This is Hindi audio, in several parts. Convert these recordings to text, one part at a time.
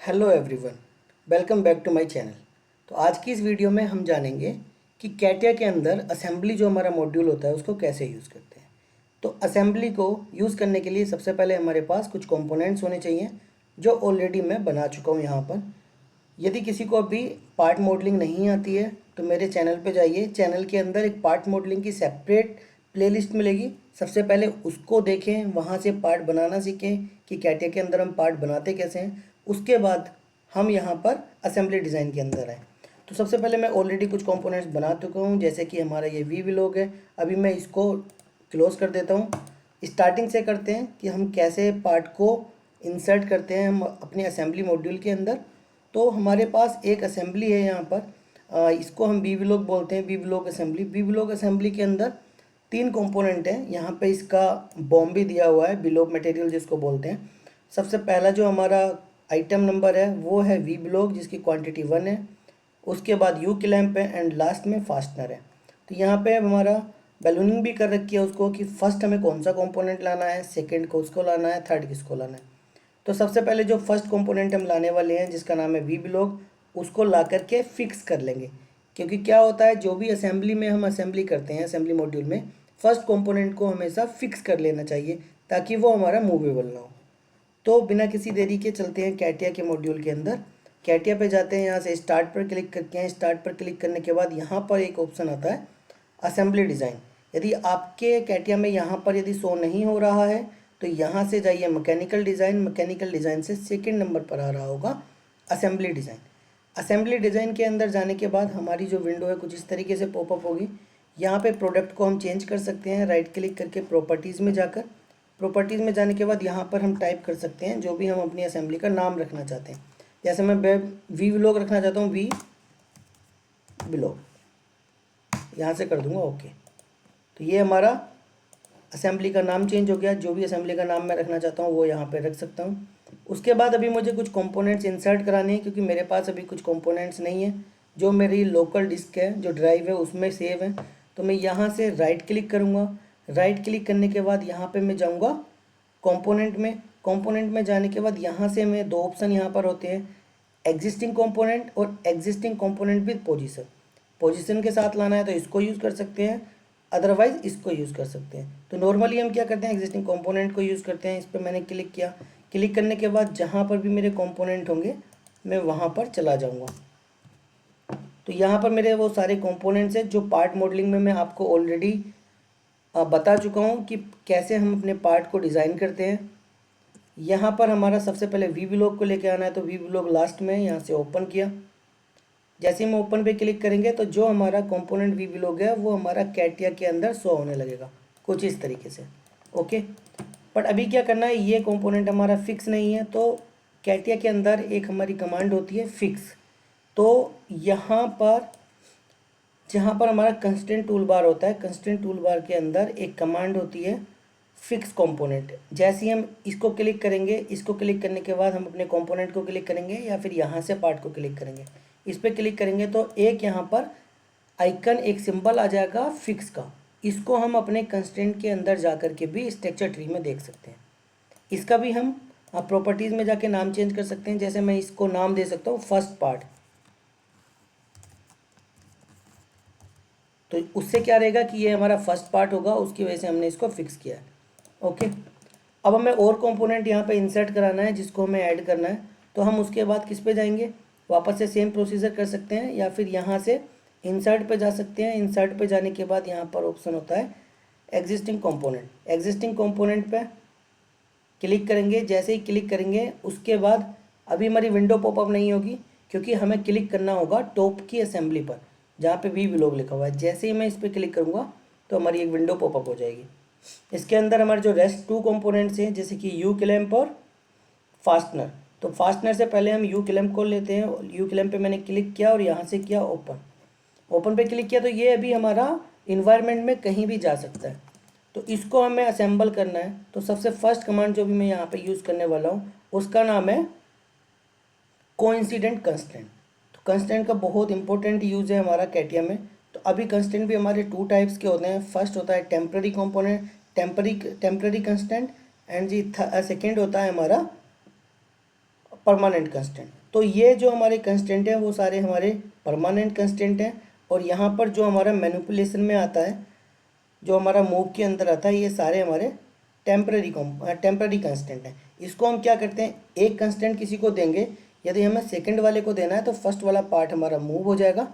Hello everyone, welcome back to my channel. तो आज की इस वीडियो में हम जानेंगे कि कैटिया के अंदर असेंबली जो हमारा मॉड्यूल होता है उसको कैसे यूज़ करते हैं। तो असेंबली को यूज़ करने के लिए सबसे पहले हमारे पास कुछ कंपोनेंट्स होने चाहिए जो ऑलरेडी मैं बना चुका हूँ यहाँ पर। यदि किसी को अभी पार्ट मॉडलिंग नहीं आती है तो मेरे चैनल पे जाइए। चैनल के अंदर एक पार्ट मॉडलिंग की सेपरेट प्लेलिस्ट मिलेगी। सबसे पहले उसको देखें, वहाँ से पार्ट बनाना सीखें कि कैटिया के अंदर हम पार्ट बनाते कैसे हैं। उसके बाद हम यहाँ पर असेंबली डिज़ाइन के अंदर आए। तो सबसे पहले मैं ऑलरेडी कुछ कंपोनेंट्स बना चुका हूँ, जैसे कि हमारा ये वी व्लॉग है। अभी मैं इसको क्लोज़ कर देता हूँ। स्टार्टिंग से करते हैं कि हम कैसे पार्ट को इंसर्ट करते हैं हम अपने असेंबली मॉड्यूल के अंदर। तो हमारे पास एक असेंबली है यहाँ पर, इसको हम वी व्लॉग बोलते हैं, V block assembly. V block assembly के अंदर 3 कंपोनेंट हैं। यहाँ पे इसका बॉम भी दिया हुआ है, बिल ऑफ मटेरियल जिसको बोलते हैं। सबसे पहला जो हमारा आइटम नंबर है वो है वी ब्लॉक, जिसकी क्वांटिटी 1 है। उसके बाद यू क्लैंप है एंड लास्ट में फास्टनर है। तो यहाँ पे हमारा बैलूनिंग भी कर रखी है उसको कि फर्स्ट हमें कौन सा कंपोनेंट लाना है, सेकंड को उसको लाना है, थर्ड किसको लाना है। तो सबसे पहले जो फर्स्ट कंपोनेंट हम लाने वाले हैं जिसका नाम है वी ब्लॉक, उसको ला करके फिक्स कर लेंगे। क्योंकि क्या होता है, जो भी असेंबली में हम असेंबली करते हैं असेंबली मॉड्यूल में, फर्स्ट कंपोनेंट को हमेशा फिक्स कर लेना चाहिए ताकि वो हमारा मूवेबल ना हो। तो बिना किसी देरी के चलते हैं कैटिया के मॉड्यूल के अंदर। कैटिया पे जाते हैं, यहाँ से स्टार्ट पर क्लिक करते हैं। स्टार्ट पर क्लिक करने के बाद यहाँ पर एक ऑप्शन आता है असेंबली डिज़ाइन। यदि आपके कैटिया में यहाँ पर यदि शो नहीं हो रहा है तो यहाँ से जाइए मैकेनिकल डिज़ाइन। मैकेनिकल डिज़ाइन से सेकंड नंबर पर आ रहा होगा असेंबली डिज़ाइन। असेंबली डिज़ाइन के अंदर जाने के बाद हमारी जो विंडो है कुछ इस तरीके से पॉपअप होगी। यहाँ पे प्रोडक्ट को हम चेंज कर सकते हैं राइट क्लिक करके प्रॉपर्टीज़ में जाकर। प्रॉपर्टीज़ में जाने के बाद यहाँ पर हम टाइप कर सकते हैं जो भी हम अपनी असेंबली का नाम रखना चाहते हैं। जैसे मैं वी व्लॉग रखना चाहता हूँ, वी व्लॉग, यहाँ से कर दूँगा ओके। तो ये हमारा असेंबली का नाम चेंज हो गया। जो भी असेंबली का नाम मैं रखना चाहता हूँ वो यहाँ पे रख सकता हूँ। उसके बाद अभी मुझे कुछ कंपोनेंट्स इंसर्ट कराने हैं, क्योंकि मेरे पास अभी कुछ कंपोनेंट्स नहीं है जो मेरी लोकल डिस्क है, जो ड्राइव है उसमें सेव है। तो मैं यहाँ से राइट क्लिक करूँगा। राइट क्लिक करने के बाद यहाँ पे मैं जाऊँगा कंपोनेंट में। कंपोनेंट में जाने के बाद यहाँ से मैं 2 ऑप्शन यहाँ पर होते हैं, एग्जिस्टिंग कंपोनेंट और existing component with position. Position के साथ लाना है तो इसको यूज़ कर सकते हैं, अदरवाइज इसको यूज़ कर सकते हैं। तो नॉर्मली हम क्या करते हैं, एग्जिस्टिंग कंपोनेंट को यूज़ करते हैं। इस पर मैंने क्लिक किया। क्लिक करने के बाद जहाँ पर भी मेरे कंपोनेंट होंगे मैं वहाँ पर चला जाऊँगा। तो यहाँ पर मेरे वो सारे कंपोनेंट्स हैं जो पार्ट मॉडलिंग में मैं आपको ऑलरेडी बता चुका हूँ कि कैसे हम अपने पार्ट को डिज़ाइन करते हैं। यहाँ पर हमारा सबसे पहले वी ब्लॉक को लेके आना है, तो वी ब्लॉक लास्ट में यहाँ से ओपन किया। जैसे ही हम ओपन पे क्लिक करेंगे तो जो हमारा कंपोनेंट वी ब्लॉक है वो हमारा कैटिया के अंदर शो होने लगेगा कुछ इस तरीके से। ओके, बट अभी क्या करना है, ये कंपोनेंट हमारा फिक्स नहीं है। तो कैटिया के अंदर एक हमारी कमांड होती है फिक्स। तो यहाँ पर जहाँ पर हमारा कंस्ट्रेंट टूल बार होता है, कंस्ट्रेंट टूल बार के अंदर एक कमांड होती है फिक्स कंपोनेंट। जैसे ही हम इसको क्लिक करेंगे, इसको क्लिक करने के बाद हम अपने कंपोनेंट को क्लिक करेंगे या फिर यहाँ से पार्ट को क्लिक करेंगे। इस पर क्लिक करेंगे तो एक यहाँ पर आइकन, एक सिंबल आ जाएगा फिक्स का। इसको हम अपने कंस्ट्रेंट के अंदर जा कर के भी स्ट्रक्चर ट्री में देख सकते हैं। इसका भी हम प्रॉपर्टीज़ में जाके नाम चेंज कर सकते हैं। जैसे मैं इसको नाम दे सकता हूँ फर्स्ट पार्ट। तो उससे क्या रहेगा कि ये हमारा फर्स्ट पार्ट होगा, उसकी वजह से हमने इसको फिक्स किया है। ओके, अब हमें और कंपोनेंट यहाँ पे इंसर्ट कराना है जिसको हमें ऐड करना है। तो हम उसके बाद किस पे जाएंगे, वापस से सेम प्रोसीजर कर सकते हैं या फिर यहाँ से इंसर्ट पे जा सकते हैं। इंसर्ट पे जाने के बाद यहाँ पर ऑप्शन होता है एग्जिस्टिंग कंपोनेंट। एग्जिस्टिंग कंपोनेंट पे क्लिक करेंगे। जैसे ही क्लिक करेंगे उसके बाद अभी हमारी विंडो पॉपअप नहीं होगी, क्योंकि हमें क्लिक करना होगा टॉप की असेंबली पर जहाँ पे वी व्लॉग लिखा हुआ है। जैसे ही मैं इस पर क्लिक करूँगा तो हमारी एक विंडो पॉपअप हो जाएगी। इसके अंदर हमारे जो रेस्ट 2 कंपोनेंट्स हैं जैसे कि यू क्लैंप और फास्टनर। तो फास्टनर से पहले हम यू क्लैंप को लेते हैं। यू क्लैंप पे मैंने क्लिक किया और यहाँ से किया ओपन। ओपन पे क्लिक किया तो ये अभी हमारा इन्वायरमेंट में कहीं भी जा सकता है। तो इसको हमें असेंबल करना है। तो सबसे फर्स्ट कमांड जो भी मैं यहाँ पे यूज़ करने वाला हूँ उसका नाम है कोइंसिडेंट कंस्टेंट। तो कंस्टेंट का बहुत इंपॉर्टेंट यूज़ है हमारा कैटिया में। तो अभी कंस्टेंट भी हमारे 2 टाइप्स के होते हैं। फर्स्ट होता है temporary component, temporary constant and जी सेकेंड होता है हमारा परमानेंट कंस्टेंट। तो ये जो हमारे कंस्टेंट हैं वो सारे हमारे परमानेंट कंस्टेंट हैं, और यहाँ पर जो हमारा मैनिपुलेशन में आता है, जो हमारा मूव के अंदर आता है, ये सारे हमारे टेम्पररी कंस्टेंट हैं। इसको हम क्या करते हैं, एक कंस्टेंट किसी को देंगे, यदि हमें सेकंड वाले को देना है तो फर्स्ट वाला पार्ट हमारा मूव हो जाएगा,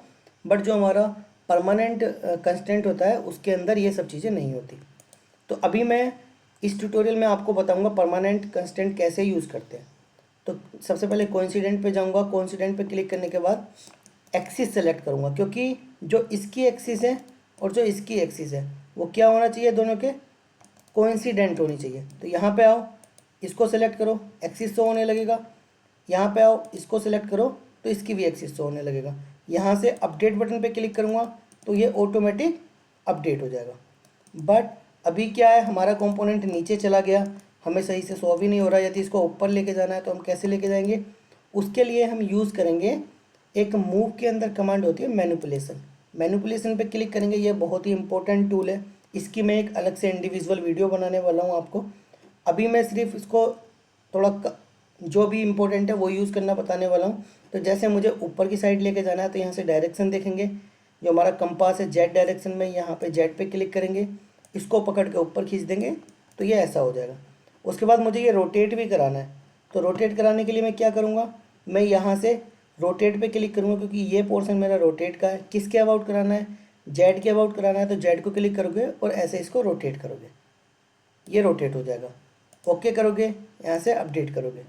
बट जो हमारा परमानेंट कंस्टेंट होता है उसके अंदर ये सब चीज़ें नहीं होती। तो अभी मैं इस ट्यूटोरियल में आपको बताऊंगा परमानेंट कंस्टेंट कैसे यूज़ करते हैं। तो सबसे पहले कोइंसिडेंट पे जाऊंगा, कोइंसिडेंट पे क्लिक करने के बाद एक्सिस सेलेक्ट करूंगा, क्योंकि जो इसकी एक्सिस है और जो इसकी एक्सिस है वो क्या होना चाहिए, दोनों के कोइंसिडेंट होनी चाहिए। तो यहाँ पे आओ, इसको सेलेक्ट करो, एक्सिस शो होने लगेगा। यहाँ पे आओ, इसको सेलेक्ट करो तो इसकी भी एक्सिस शो होने लगेगा। यहाँ से अपडेट बटन पे क्लिक करूँगा तो ये ऑटोमेटिक अपडेट हो जाएगा। बट अभी क्या है, हमारा कंपोनेंट नीचे चला गया, हमें सही से शो भी नहीं हो रहा। यदि इसको ऊपर लेके जाना है तो हम कैसे लेके जाएंगे, उसके लिए हम यूज़ करेंगे एक मूव के अंदर कमांड होती है मैनिपुलेशन। मैनिपुलेशन पे क्लिक करेंगे, ये बहुत ही इंपॉर्टेंट टूल है। इसकी मैं एक अलग से इंडिविजुअल वीडियो बनाने वाला हूँ आपको। अभी मैं सिर्फ इसको थोड़ा जो भी इम्पोर्टेंट है वो यूज़ करना बताने वाला हूँ। तो जैसे मुझे ऊपर की साइड लेके जाना है तो यहाँ से डायरेक्शन देखेंगे, जो हमारा कंपास है जेड डायरेक्शन में, यहाँ पे जेड पे क्लिक करेंगे, इसको पकड़ के ऊपर खींच देंगे तो ये ऐसा हो जाएगा। उसके बाद मुझे ये रोटेट भी कराना है, तो रोटेट कराने के लिए मैं क्या करूँगा, मैं यहाँ से रोटेट पे क्लिक करूँगा, क्योंकि ये पोर्शन मेरा रोटेट का है। किसके अबाउट कराना है, जेड के अबाउट कराना है, तो जेड को क्लिक करोगे और ऐसे इसको रोटेट करोगे, ये रोटेट हो जाएगा। ओके करोगे, यहाँ से अपडेट करोगे।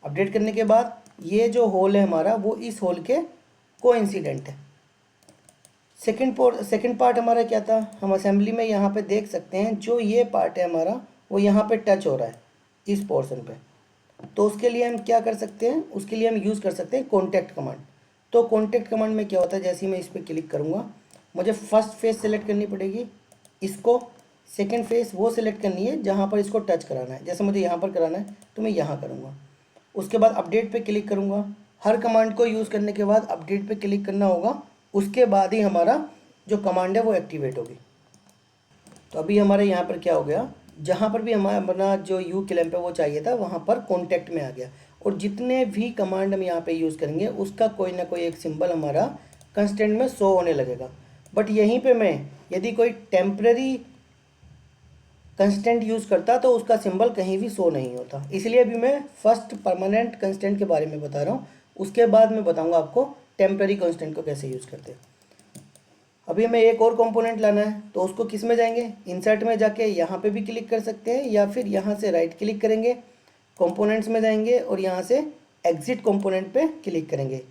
अपडेट करने के बाद ये जो होल है हमारा वो इस होल के कोइंसिडेंट है। सेकंड पार्ट हमारा क्या था, हम असेंबली में यहाँ पे देख सकते हैं जो ये पार्ट है हमारा वो यहाँ पे टच हो रहा है इस पोर्शन पे। तो उसके लिए हम क्या कर सकते हैं, उसके लिए हम यूज़ कर सकते हैं कॉन्टैक्ट कमांड। तो कॉन्टैक्ट कमांड में क्या होता है, जैसे ही मैं इस पर क्लिक करूँगा मुझे फर्स्ट फेस सेलेक्ट करनी पड़ेगी, इसको सेकेंड फेस वो सिलेक्ट करनी है जहाँ पर इसको टच कराना है। जैसे मुझे यहाँ पर कराना है तो मैं यहाँ करूँगा। उसके बाद अपडेट पे क्लिक करूँगा। हर कमांड को यूज़ करने के बाद अपडेट पे क्लिक करना होगा, उसके बाद ही हमारा जो कमांड है वो एक्टिवेट होगी। तो अभी हमारे यहाँ पर क्या हो गया, जहाँ पर भी हमारा अपना जो यू क्लैंप है वो चाहिए था वहाँ पर कॉन्टैक्ट में आ गया, और जितने भी कमांड हम यहाँ पे यूज़ करेंगे उसका कोई ना कोई एक सिंबल हमारा कंस्टेंट में शो होने लगेगा। बट यहीं पे मैं यदि कोई टेम्परेरी कंस्टेंट यूज़ करता तो उसका सिंबल कहीं भी शो नहीं होता। इसलिए अभी मैं फर्स्ट परमानेंट कंस्टेंट के बारे में बता रहा हूँ, उसके बाद मैं बताऊँगा आपको टेम्परेरी कंस्टेंट को कैसे यूज़ करते हैं। अभी हमें एक और कंपोनेंट लाना है, तो उसको किस में जाएंगे, इंसर्ट में जाके यहाँ पे भी क्लिक कर सकते हैं, या फिर यहाँ से राइट क्लिक करेंगे, कंपोनेंट्स में जाएंगे और यहाँ से एग्जिट कंपोनेंट पे क्लिक करेंगे।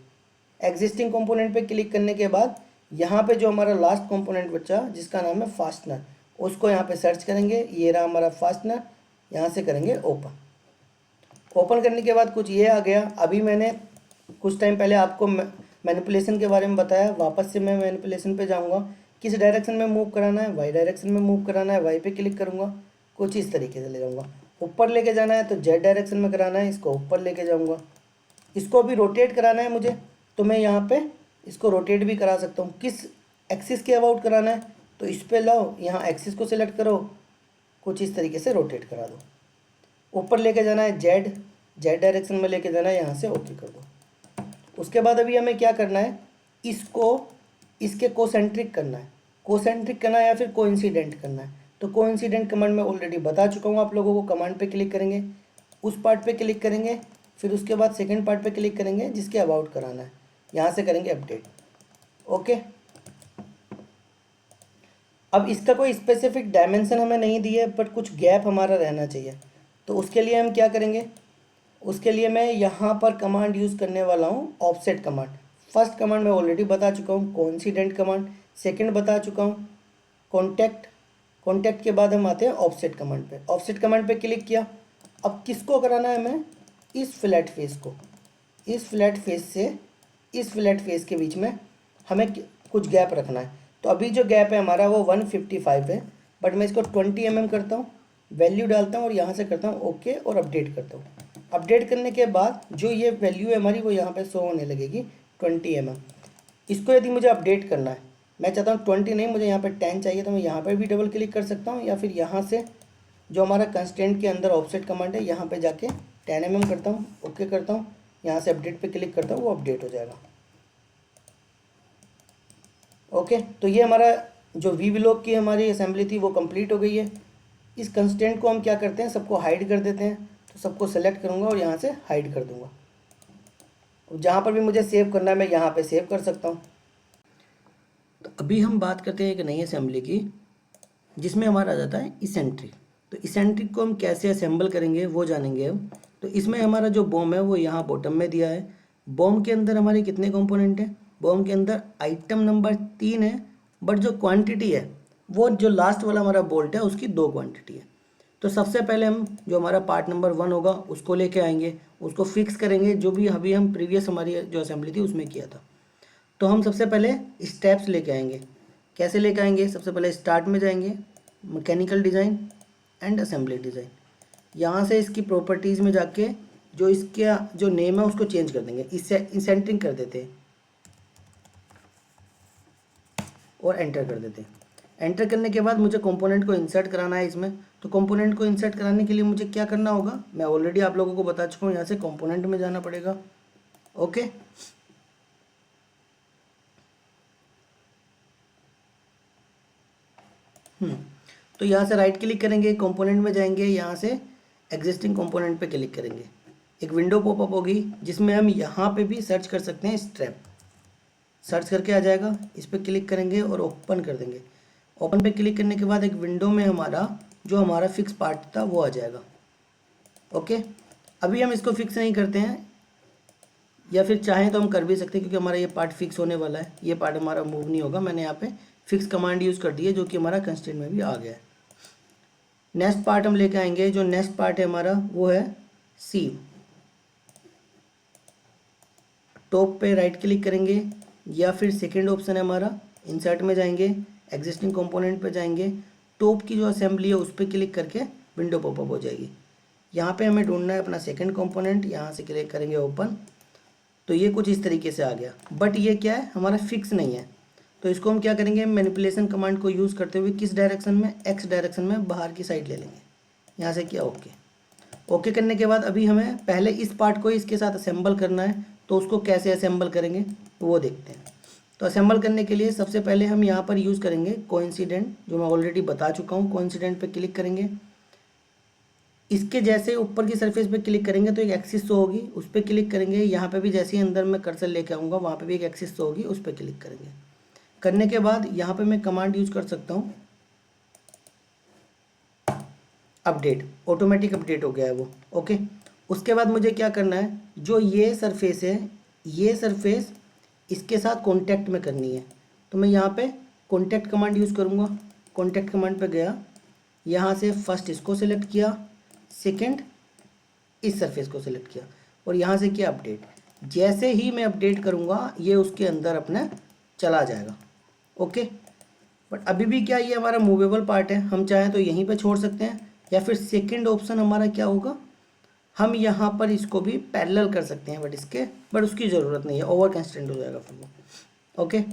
एग्जिस्टिंग कंपोनेंट पे क्लिक करने के बाद यहाँ पे जो हमारा लास्ट कंपोनेंट बचा जिसका नाम है फास्टनर, उसको यहाँ पे सर्च करेंगे, ये रहा हमारा फास्टनर, यहाँ से करेंगे ओपन। ओपन करने के बाद कुछ ये आ गया। अभी मैंने कुछ टाइम पहले आपको मैनिपुलेशन के बारे में बताया, वापस से मैं मैनिपुलेशन पे जाऊंगा। किस डायरेक्शन में मूव कराना है, वाई डायरेक्शन में मूव कराना है, वाई पे क्लिक करूंगा, कुछ इस तरीके से ले जाऊंगा। ऊपर लेके जाना है तो जेड डायरेक्शन में कराना है, इसको ऊपर लेके जाऊंगा। इसको अभी रोटेट कराना है मुझे, तो मैं यहाँ पे इसको रोटेट भी करा सकता हूँ। किस एक्सिस के अबाउट कराना है, तो इस पर लाओ, यहाँ एक्सिस को सिलेक्ट करो, कुछ इस तरीके से रोटेट करा दो। ऊपर लेके जाना है जेड डायरेक्शन में लेके जाना है, यहाँ से ओके कर दो। उसके बाद अभी हमें क्या करना है, इसको इसके कोसेंट्रिक करना है, कोसेंट्रिक करना है या फिर कोइंसिडेंट करना है। तो कोइंसिडेंट कमांड मैं ऑलरेडी बता चुका हूँ आप लोगों को। कमांड पे क्लिक करेंगे, उस पार्ट पे क्लिक करेंगे, फिर उसके बाद सेकंड पार्ट पे क्लिक करेंगे जिसके अबाउट कराना है, यहाँ से करेंगे अपडेट। ओके, अब इसका कोई स्पेसिफिक डायमेंशन हमें नहीं दी है, बट कुछ गैप हमारा रहना चाहिए। तो उसके लिए हम क्या करेंगे, उसके लिए मैं यहाँ पर कमांड यूज़ करने वाला हूँ ऑफसेट कमांड। फर्स्ट कमांड मैं ऑलरेडी बता चुका हूँ कोइंसिडेंट कमांड, सेकंड बता चुका हूँ कॉन्टैक्ट। कॉन्टैक्ट के बाद हम आते हैं ऑफसेट कमांड पे। ऑफसेट कमांड पे क्लिक किया। अब किसको कराना है हमें, इस फ्लैट फेस को, इस फ्लैट फेस से इस फ्लैट फेस के बीच में हमें कुछ गैप रखना है। तो अभी जो गैप है हमारा वो 155 है, बट मैं इसको 20 mm करता हूँ, वैल्यू डालता हूँ और यहाँ से करता हूँ ओके और अपडेट करता हूँ। अपडेट करने के बाद जो ये वैल्यू है हमारी वो यहाँ पे शो होने लगेगी 20 mm। इसको यदि मुझे अपडेट करना है, मैं चाहता हूँ 20 नहीं, मुझे यहाँ पे 10 चाहिए, तो मैं यहाँ पर भी डबल क्लिक कर सकता हूँ, या फिर यहाँ से जो हमारा कंस्टेंट के अंदर ऑफसेट कमांड है, यहाँ पे जाके 10 mm करता हूँ, ओके करता हूँ, यहाँ से अपडेट पे क्लिक करता हूँ, वो अपडेट हो जाएगा। ओके, तो ये हमारा जो वी ब्लॉक की हमारी असेंबली थी वो कंप्लीट हो गई है। इस कंस्टेंट को हम क्या करते हैं, सबको हाइड कर देते हैं। तो सबको सेलेक्ट करूँगा और यहाँ से हाइड कर दूँगा। जहाँ पर भी मुझे सेव करना है मैं यहाँ पे सेव कर सकता हूँ। तो अभी हम बात करते हैं एक नई असेंबली की, जिसमें हमारा आ जाता है इसेंट्रिक। तो इसेंट्रिक को हम कैसे असेंबल करेंगे वो जानेंगे हम। तो इसमें हमारा जो बॉम है वो यहाँ बॉटम में दिया है। बॉम के अंदर हमारे कितने कंपोनेंट हैं? बॉम के अंदर आइटम नंबर 3 है, बट जो क्वांटिटी है वो जो लास्ट वाला हमारा बोल्ट है उसकी 2 क्वांटिटी है। तो सबसे पहले हम जो हमारा पार्ट नंबर 1 होगा उसको लेके आएंगे, उसको फिक्स करेंगे, जो भी अभी हम प्रीवियस हमारी जो असेंबली थी उसमें किया था। तो हम सबसे पहले स्टेप्स लेके आएंगे। कैसे लेके आएंगे? सबसे पहले स्टार्ट में जाएंगे, mechanical design and assembly design. यहाँ से इसकी प्रॉपर्टीज़ में जाके जो इसका जो नेम है उसको चेंज कर देंगे, इससे इंसेंट्रिंग कर देते हैं और एंटर कर देते हैं। एंटर करने के बाद मुझे कंपोनेंट को इंसर्ट कराना है इसमें। तो कंपोनेंट को इंसर्ट कराने के लिए मुझे क्या करना होगा, मैं ऑलरेडी आप लोगों को बता चुका हूँ। यहाँ से कंपोनेंट में जाना पड़ेगा। ओके, तो यहाँ से राइट क्लिक करेंगे, कंपोनेंट में जाएंगे, यहाँ से एग्जिस्टिंग कंपोनेंट पे क्लिक करेंगे। एक विंडो पॉपअप होगी जिसमें हम यहाँ पे भी सर्च कर सकते हैं स्ट्रैप। सर्च करके आ जाएगा, इस पर क्लिक करेंगे और ओपन कर देंगे। ओपन पे क्लिक करने के बाद एक विंडो में हमारा जो हमारा फिक्स पार्ट था वो आ जाएगा। ओके, अभी हम इसको फिक्स नहीं करते हैं, या फिर चाहें तो हम कर भी सकते हैं, क्योंकि हमारा ये पार्ट फिक्स होने वाला है। ये पार्ट हमारा मूव नहीं होगा। मैंने यहाँ पे फिक्स कमांड यूज़ कर दी है, जो कि हमारा कंस्ट्रेंट में भी आ गया है। नेक्स्ट पार्ट हम लेके आएंगे। जो नेक्स्ट पार्ट है हमारा वो है सीव। टॉप पे राइट क्लिक करेंगे, या फिर सेकेंड ऑप्शन है हमारा इंसर्ट में जाएंगे, एग्जिस्टिंग कंपोनेंट पे जाएंगे, टॉप की जो असेंबली है उस पर क्लिक करके विंडो पॉपअप हो जाएगी। यहाँ पे हमें ढूंढना है अपना सेकेंड कंपोनेंट, यहाँ से क्लिक करेंगे ओपन। तो ये कुछ इस तरीके से आ गया, बट ये क्या है, हमारा फिक्स नहीं है। तो इसको हम क्या करेंगे, मैनिपुलेशन कमांड को यूज़ करते हुए किस डायरेक्शन में, एक्स डायरेक्शन में बाहर की साइड ले लेंगे। यहाँ से किया ओके। ओके करने के बाद अभी हमें पहले इस पार्ट को इसके साथ असेंबल करना है। तो उसको कैसे असेंबल करेंगे वो देखते हैं। तो असेंबल करने के लिए सबसे पहले हम यहाँ पर यूज़ करेंगे कोइंसिडेंट, जो मैं ऑलरेडी बता चुका हूँ। कोइंसिडेंट पे क्लिक करेंगे, इसके जैसे ऊपर की सरफेस पे क्लिक करेंगे तो एक एक्सिस शो होगी, उस पर क्लिक करेंगे। यहाँ पे भी जैसे ही अंदर मैं कर्सर लेके आऊँगा वहाँ पे भी एक एक्सिस शो होगी, उस पर क्लिक करेंगे। करने के बाद यहाँ पे मैं कमांड यूज़ कर सकता हूँ अपडेट, ऑटोमेटिक अपडेट हो गया है वो। ओके, उसके बाद मुझे क्या करना है, जो ये सरफेस है, ये सरफेस इसके साथ कॉन्टैक्ट में करनी है। तो मैं यहाँ पे कॉन्टैक्ट कमांड यूज़ करूँगा। कॉन्टैक्ट कमांड पे गया, यहाँ से फर्स्ट इसको सिलेक्ट किया, सेकंड इस सरफेस को सिलेक्ट किया, और यहाँ से किया अपडेट। जैसे ही मैं अपडेट करूँगा ये उसके अंदर अपना चला जाएगा। ओके, बट अभी भी क्या ये हमारा मूवेबल पार्ट है, हम चाहें तो यहीं पे छोड़ सकते हैं, या फिर सेकंड ऑप्शन हमारा क्या होगा, हम यहाँ पर इसको भी पैरेलल कर सकते हैं, बट उसकी ज़रूरत नहीं है, ओवर कंस्ट्रेंट हो जाएगा फिर वो। ओके,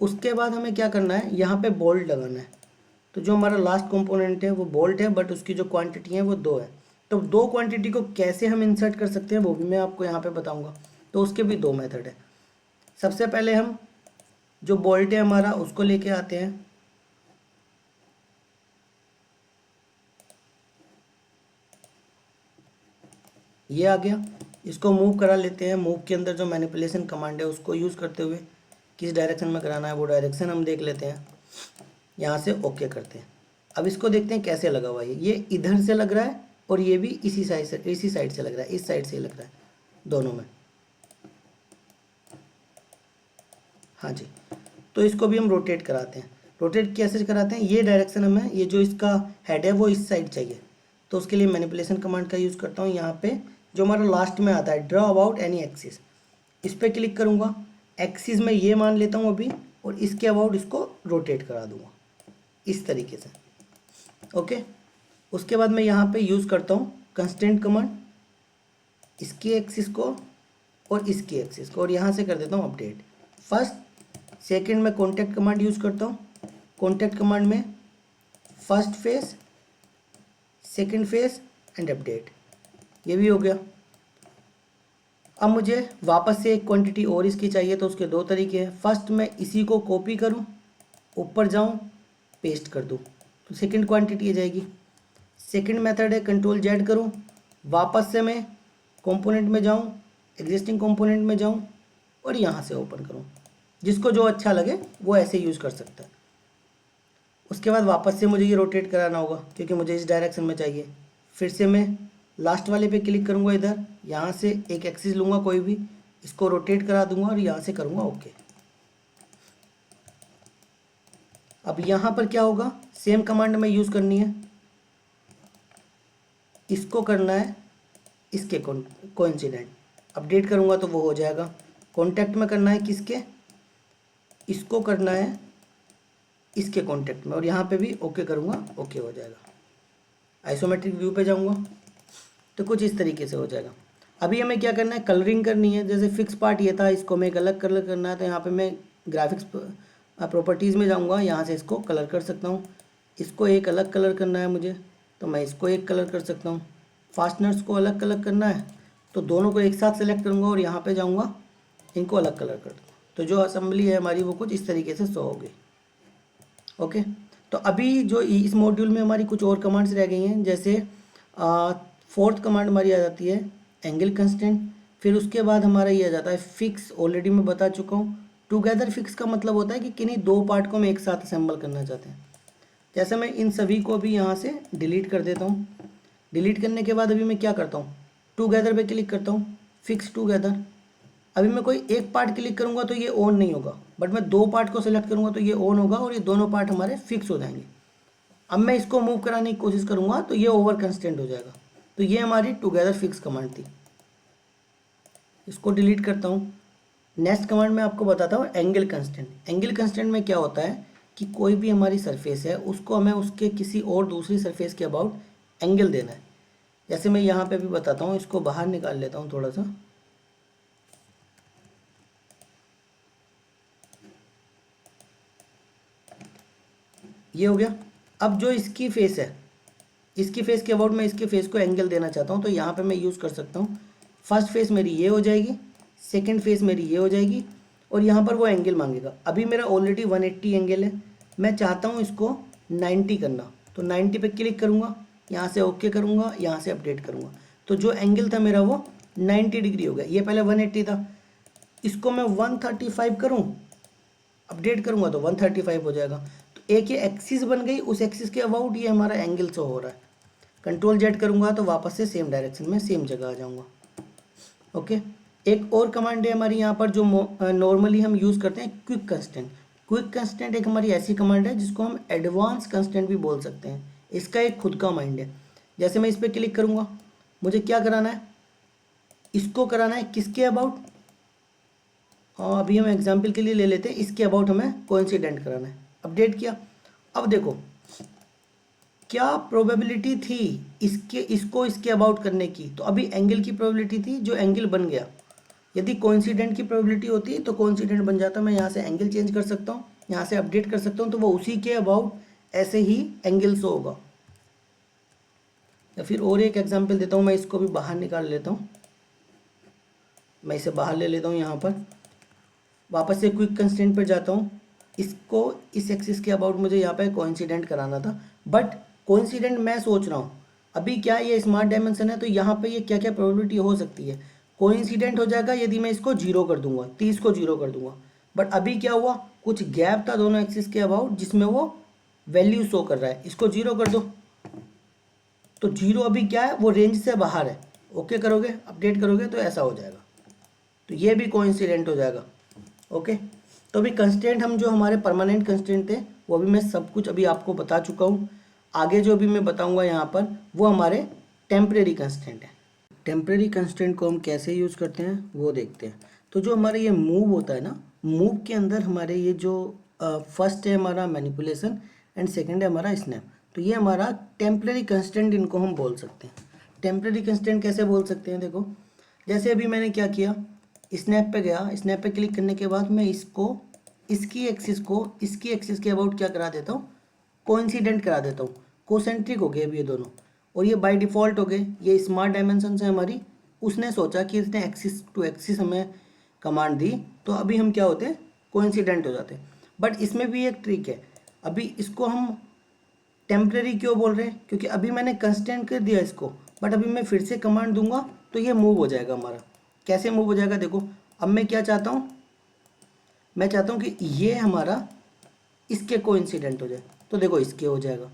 उसके बाद हमें क्या करना है, यहाँ पे बोल्ट लगाना है। तो जो हमारा लास्ट कंपोनेंट है वो बोल्ट है, बट उसकी जो क्वांटिटी है वो 2 है। तो 2 क्वांटिटी को कैसे हम इंसर्ट कर सकते हैं वो भी मैं आपको यहाँ पे बताऊँगा। तो उसके भी 2 मेथड है। सबसे पहले हम जो बोल्ट है हमारा उसको लेके आते हैं, ये आ गया। इसको मूव करा लेते हैं। मूव के अंदर जो मैनिपुलेशन कमांड है उसको यूज़ करते हुए किस डायरेक्शन में कराना है वो डायरेक्शन हम देख लेते हैं। यहाँ से ओके करते हैं। अब इसको देखते हैं कैसे लगा हुआ है। ये इधर से लग रहा है और ये भी इसी साइड से लग रहा है, इस साइड से लग रहा है, दोनों में। हाँ जी, तो इसको भी हम रोटेट कराते हैं। रोटेट कैसे कराते हैं, ये डायरेक्शन हमें, ये जो इसका हेड है वो इस साइड चाहिए। तो उसके लिए मैनिपुलेशन कमांड का यूज़ करता हूँ। यहाँ पे जो हमारा लास्ट में आता है ड्रॉ अबाउट एनी एक्सिस, इस पर क्लिक करूँगा। एक्सिस में ये मान लेता हूँ अभी, और इसके अबाउट इसको रोटेट करा दूँगा इस तरीके से। ओके, उसके बाद मैं यहाँ पे यूज़ करता हूँ कंस्ट्रेंट कमांड, इसकी एक्सिस को और इसकी एक्सिस को, और यहाँ से कर देता हूँ अपडेट। फर्स्ट सेकंड में कॉन्टैक्ट कमांड यूज़ करता हूँ। कॉन्टैक्ट कमांड में first face second face and update, ये भी हो गया। अब मुझे वापस से एक क्वांटिटी और इसकी चाहिए, तो उसके दो तरीके हैं। फर्स्ट मैं इसी को कॉपी करूं, ऊपर जाऊं, पेस्ट कर दूं, तो सेकंड क्वांटिटी आ जाएगी। सेकंड मेथड है कंट्रोल जेड करूं, वापस से मैं कंपोनेंट में जाऊं, एग्जिस्टिंग कंपोनेंट में जाऊं और यहाँ से ओपन करूं। जिसको जो अच्छा लगे वो ऐसे यूज़ कर सकता है। उसके बाद वापस से मुझे ये रोटेट कराना होगा क्योंकि मुझे इस डायरेक्शन में चाहिए। फिर से मैं लास्ट वाले पे क्लिक करूँगा, इधर यहाँ से एक एक्सिस लूँगा कोई भी, इसको रोटेट करा दूंगा और यहाँ से करूँगा ओके। अब यहाँ पर क्या होगा, सेम कमांड में यूज़ करनी है, इसको करना है इसके कोइंसिडेंट, अपडेट करूँगा तो वो हो जाएगा। कॉन्टैक्ट में करना है किसके, इसको करना है इसके कॉन्टैक्ट में, और यहाँ पे भी ओके करूँगा, ओके हो जाएगा। आइसोमेट्रिक व्यू पे जाऊँगा तो कुछ इस तरीके से हो जाएगा। अभी हमें क्या करना है, कलरिंग करनी है। जैसे फिक्स पार्ट ये था, इसको मैं एक अलग कलर करना है, तो यहाँ पे मैं ग्राफिक्स प्रॉपर्टीज़ में जाऊँगा, यहाँ से इसको कलर कर सकता हूँ। इसको एक अलग कलर करना है मुझे, तो मैं इसको एक कलर कर सकता हूँ। फास्टनर्स को अलग कलर करना है तो दोनों को एक साथ सेलेक्ट करूँगा और यहाँ पर जाऊँगा, इनको अलग कलर कर दूँगा। तो जो असेंबली है हमारी वो कुछ इस तरीके से शो होगी। ओके, तो अभी जो इस मॉड्यूल में हमारी कुछ और कमांड्स रह गई हैं। जैसे फोर्थ कमांड हमारी आ जाती है एंगल कंस्टेंट, फिर उसके बाद हमारा ये आ जाता है फिक्स, ऑलरेडी मैं बता चुका हूँ। टुगेदर फिक्स का मतलब होता है कि किन्हीं दो पार्ट को हम एक साथ असेंबल करना चाहते हैं। जैसे मैं इन सभी को भी यहाँ से डिलीट कर देता हूँ। डिलीट करने के बाद अभी मैं क्या करता हूँ, टुगेदर पे क्लिक करता हूँ, फिक्स टुगेदर। अभी मैं कोई एक पार्ट क्लिक करूँगा तो ये ऑन नहीं होगा, बट मैं दो पार्ट को सिलेक्ट करूँगा तो ये ऑन होगा और ये दोनों पार्ट हमारे फिक्स हो जाएंगे। अब मैं इसको मूव कराने की कोशिश करूँगा तो ये ओवर कंस्टेंट हो जाएगा। तो ये हमारी टुगेदर फिक्स कमांड थी। इसको डिलीट करता हूँ। नेक्स्ट कमांड में आपको बताता हूँ एंगल कंस्टेंट। एंगल कंस्टेंट में क्या होता है कि कोई भी हमारी सरफेस है उसको हमें उसके किसी और दूसरी सरफेस के अबाउट एंगल देना है। जैसे मैं यहाँ पे भी बताता हूँ, इसको बाहर निकाल लेता हूँ थोड़ा सा। ये हो गया। अब जो इसकी फेस है, इसकी फेस के अबाउट मैं इसके फेस को एंगल देना चाहता हूँ, तो यहाँ पे मैं यूज़ कर सकता हूँ। फर्स्ट फेस मेरी ये हो जाएगी, सेकंड फेस मेरी ये हो जाएगी और यहाँ पर वो एंगल मांगेगा। अभी मेरा ऑलरेडी 180 एंगल है, मैं चाहता हूँ इसको 90 करना, तो 90 पे क्लिक करूँगा, यहाँ से ओके करूँगा, यहाँ से अपडेट करूँगा। तो जो एंगल था मेरा वो 90 डिग्री हो गया। ये पहले 180 था, इसको मैं 135 करूँ, अपडेट करूँगा तो 135 हो जाएगा। तो एक ये एक्सिस बन गई, उस एक्सिस के अबाउट ये हमारा एंगल शो हो रहा है। कंट्रोल जेड करूँगा तो वापस से सेम डायरेक्शन में सेम जगह आ जाऊँगा। ओके, एक और कमांड है हमारी यहाँ पर जो नॉर्मली हम यूज़ करते हैं, क्विक कंस्टेंट। क्विक कंस्टेंट एक हमारी ऐसी कमांड है जिसको हम एडवांस कंस्टेंट भी बोल सकते हैं। इसका एक खुद का माइंड है। जैसे मैं इस पर क्लिक करूँगा, मुझे क्या कराना है, इसको कराना है किसके अबाउट, अभी हम एग्जाम्पल के लिए ले लेते हैं, इसके अबाउट हमें कोइंसिडेंट कराना है। अपडेट किया। अब देखो क्या प्रोबेबिलिटी थी इसको इसके अबाउट करने की, तो अभी एंगल की प्रोबेबिलिटी थी, जो एंगल बन गया। यदि कोइंसिडेंट की प्रोबेबिलिटी होती तो कोइंसिडेंट बन जाता। मैं यहाँ से एंगल चेंज कर सकता हूँ, यहाँ से अपडेट कर सकता हूँ, तो वो उसी के अबाउट ऐसे ही एंगल शो होगा। या फिर और एक एग्जांपल देता हूँ, मैं इसको भी बाहर निकाल लेता हूँ, मैं इसे बाहर ले लेता हूँ। यहाँ पर वापस से क्विक कंस्टेंट पर जाता हूँ, इसको इस एक्सिस के अबाउट मुझे यहाँ पे कोइंसिडेंट कराना था, बट कोइंसिडेंट मैं सोच रहा हूँ अभी क्या ये स्मार्ट डायमेंशन है, तो यहाँ पे ये क्या क्या प्रोबेबिलिटी हो सकती है। कोइंसिडेंट हो जाएगा यदि मैं इसको 0 कर दूंगा, 30 को 0 कर दूंगा। बट अभी क्या हुआ, कुछ गैप था दोनों एक्सिस के अबाउट जिसमें वो वैल्यू शो कर रहा है। इसको 0 कर दो, तो 0 अभी क्या है, वो रेंज से बाहर है। ओके करोगे, अपडेट करोगे तो ऐसा हो जाएगा, तो ये भी कोइंसिडेंट हो जाएगा। ओके, तो अभी कंस्टेंट हम जो हमारे परमानेंट कंस्टेंट थे वो अभी मैं सब कुछ अभी आपको बता चुका हूँ। आगे जो भी मैं बताऊँगा यहाँ पर वो हमारे टेम्परेरी कंस्टेंट है। टेम्परेरी कंस्टेंट को हम कैसे यूज़ करते हैं वो देखते हैं। तो जो हमारे ये मूव होता है ना, मूव के अंदर हमारे ये जो फर्स्ट है हमारा मैनिपुलेशन एंड सेकेंड है हमारा स्नैप, तो ये हमारा टेम्परेरी कंस्टेंट इनको हम बोल सकते हैं। टेम्परेरी कंस्टेंट कैसे बोल सकते हैं, देखो जैसे अभी मैंने क्या किया, स्नैप पे गया, स्नैप पे क्लिक करने के बाद मैं इसको इसकी एक्सिस के अबाउट क्या करा देता हूँ, कोइंसिडेंट करा देता हूँ। कोसेंट्रिक हो गए अब ये दोनों, और ये बाय डिफ़ॉल्ट हो गए, ये स्मार्ट डायमेंशन है हमारी, उसने सोचा कि इसने एक्सिस टू एक्सिस हमें कमांड दी, तो अभी हम क्या होते हैं, कोइंसिडेंट हो जाते हैं। बट इसमें भी एक ट्रिक है, अभी इसको हम टेम्परेरी क्यों बोल रहे हैं, क्योंकि अभी मैंने कंस्टेंट कर दिया इसको, बट अभी मैं फिर से कमांड दूंगा तो ये मूव हो जाएगा हमारा। कैसे मूव हो जाएगा देखो, अब मैं क्या चाहता हूँ, मैं चाहता हूँ कि ये हमारा इसके कोइंसिडेंट हो जाए, तो देखो इसके हो जाएगा।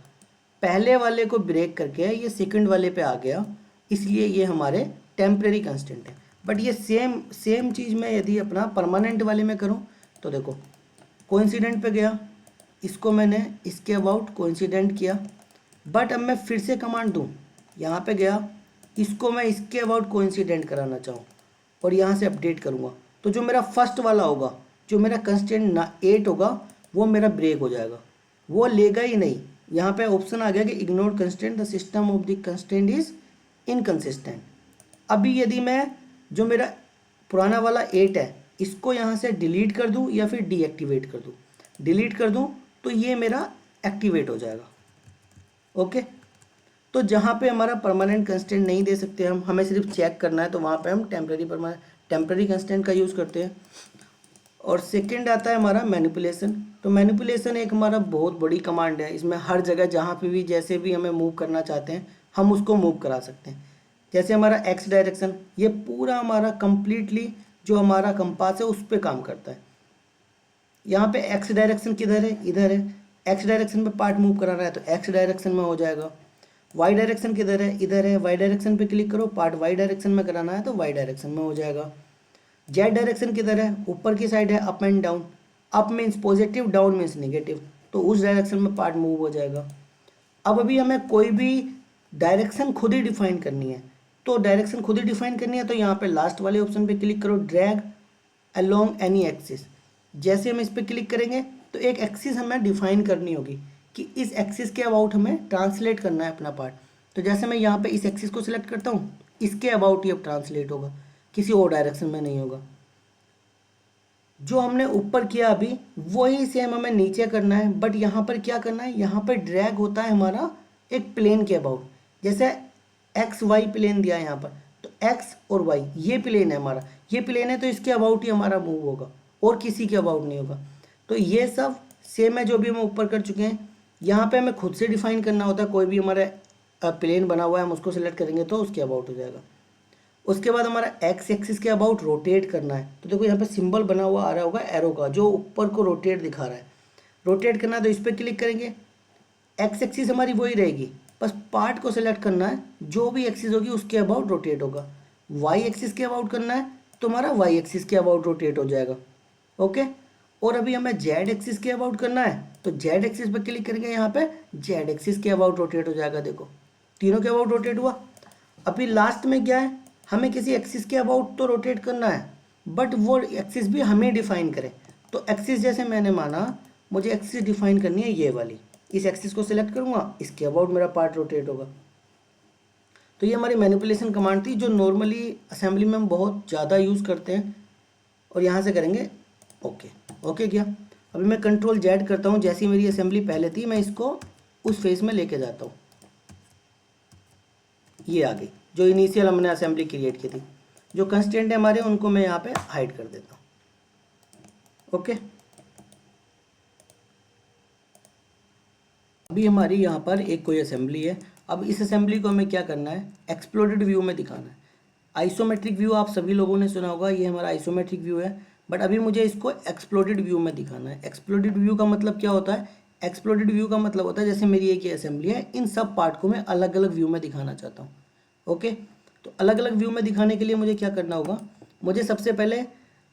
पहले वाले को ब्रेक करके ये सेकंड वाले पे आ गया, इसलिए ये हमारे टेम्परेरी कंस्टेंट है। बट ये सेम चीज़ मैं यदि अपना परमानेंट वाले में करूँ तो देखो कोइंसिडेंट पे गया, इसको मैंने इसके अबाउट कोइंसिडेंट किया, बट अब मैं फिर से कमांड दूँ, यहाँ पे गया, इसको मैं इसके अबाउट कोइंसिडेंट कराना चाहूँ और यहाँ से अपडेट करूँगा, तो जो मेरा फर्स्ट वाला होगा, जो मेरा कंस्टेंट ना 8 होगा, वो मेरा ब्रेक हो जाएगा, वो लेगा ही नहीं। यहाँ पे ऑप्शन आ गया कि ignore constant, the system of the constant is inconsistent. अभी यदि मैं जो मेरा पुराना वाला 8 है इसको यहाँ से डिलीट कर दूँ या फिर डीएक्टिवेट कर दूँ, डिलीट कर दूँ तो ये मेरा एक्टिवेट हो जाएगा। ओके, तो जहाँ पे हमारा परमानेंट कंस्टेंट नहीं दे सकते हम, हमें सिर्फ चेक करना है, तो वहाँ पे हम टेम्परेरी कंस्टेंट का यूज़ करते हैं। और सेकंड आता है हमारा मैनिपुलेशन। तो मैनिपुलेशन एक हमारा बहुत बड़ी कमांड है, इसमें हर जगह जहाँ पे भी जैसे भी हमें मूव करना चाहते हैं हम उसको मूव करा सकते हैं। जैसे हमारा एक्स डायरेक्शन, ये पूरा हमारा कंप्लीटली जो हमारा कंपास है उस पर काम करता है। यहाँ पे एक्स डायरेक्शन किधर है, इधर है, एक्स डायरेक्शन में पार्ट मूव करा रहा है तो एक्स डायरेक्शन में हो जाएगा। वाई डायरेक्शन किधर है, इधर है, वाई डायरेक्शन पे क्लिक करो, पार्ट वाई डायरेक्शन में कराना है तो वाई डायरेक्शन में हो जाएगा। जेड डायरेक्शन किधर है, ऊपर की साइड है, up and down, up means positive, down means negative, तो उस डायरेक्शन में पार्ट मूव हो जाएगा। अब अभी हमें कोई भी डायरेक्शन खुद ही डिफाइन करनी है, तो डायरेक्शन खुद ही डिफाइन करनी है तो यहाँ पे लास्ट वाले ऑप्शन पे क्लिक करो, ड्रैग अलोंग एनी एक्सिस। जैसे हम इस पर क्लिक करेंगे तो एक एक्सिस हमें डिफाइन करनी होगी कि इस एक्सिस के अबाउट हमें ट्रांसलेट करना है अपना पार्ट। तो जैसे मैं यहाँ पे इस एक्सिस को सिलेक्ट करता हूँ, इसके अबाउट ही अब ट्रांसलेट होगा, किसी और डायरेक्शन में नहीं होगा। जो हमने ऊपर किया अभी वही सेम हमें नीचे करना है, बट यहाँ पर क्या करना है, यहाँ पर ड्रैग होता है हमारा एक प्लेन के अबाउट। जैसे एक्स वाई प्लेन दिया है यहाँ पर, तो एक्स और वाई ये प्लेन है हमारा, ये प्लेन है तो इसके अबाउट ही हमारा मूव होगा और किसी के अबाउट नहीं होगा। तो ये सब सेम है जो भी हम ऊपर कर चुके हैं। यहाँ पे हमें खुद से डिफाइन करना होता है, कोई भी हमारा प्लेन बना हुआ है हम उसको सिलेक्ट करेंगे तो उसके अबाउट हो जाएगा। उसके बाद हमारा एक्स एक्सिस के अबाउट रोटेट करना है, तो देखो यहाँ पे सिंबल बना हुआ आ रहा होगा एरो का, जो ऊपर को रोटेट दिखा रहा है। रोटेट करना है तो इस पर क्लिक करेंगे, एक्स एक्सिस हमारी वही रहेगी, बस पार्ट को सिलेक्ट करना है, जो भी एक्सिस होगी उसके अबाउट रोटेट होगा। वाई एक्सिस के अबाउट करना है तो हमारा वाई एक्सिस के अबाउट रोटेट हो जाएगा। ओके, और अभी हमें जेड एक्सिस के अबाउट करना है तो जेड एक्सिस पर क्लिक करेंगे, यहाँ पे जेड एक्सिस के अबाउट रोटेट हो जाएगा। देखो तीनों के अबाउट रोटेट हुआ। अभी लास्ट में क्या है, हमें किसी एक्सिस के अबाउट तो रोटेट करना है, बट वो एक्सिस भी हमें डिफाइन करें। तो एक्सिस जैसे मैंने माना मुझे एक्सिस डिफाइन करनी है ये वाली, इस एक्सिस को सिलेक्ट करूँगा, इसके अबाउट मेरा पार्ट रोटेट होगा। तो ये हमारी मैनिपुलेशन कमांड थी जो नॉर्मली असेंबली में हम बहुत ज़्यादा यूज़ करते हैं। और यहाँ से करेंगे ओके, ओके किया। अभी मैं कंट्रोल जेड करता हूँ, जैसी मेरी असेंबली पहले थी मैं इसको उस फेस में लेके जाता हूँ, ये आ गई जो इनिशियल हमने असेंबली क्रिएट की थी। जो कंस्टेंट है हमारे उनको मैं यहाँ पे हाइड कर देता हूँ। ओके, अभी हमारी यहाँ पर एक कोई असेंबली है। अब इस असेंबली को हमें क्या करना है, एक्सप्लोडेड व्यू में दिखाना है। आइसोमेट्रिक व्यू आप सभी लोगों ने सुना होगा, ये हमारा आइसोमेट्रिक व्यू है, बट अभी मुझे इसको एक्सप्लोडेड व्यू में दिखाना है। एक्सप्लोडेड व्यू का मतलब क्या होता है, एक्सप्लोडेड व्यू का मतलब होता है जैसे मेरी एक ये असेंबली है, इन सब पार्ट को मैं अलग अलग व्यू में दिखाना चाहता हूँ। ओके, तो अलग अलग व्यू में दिखाने के लिए मुझे क्या करना होगा, मुझे सबसे पहले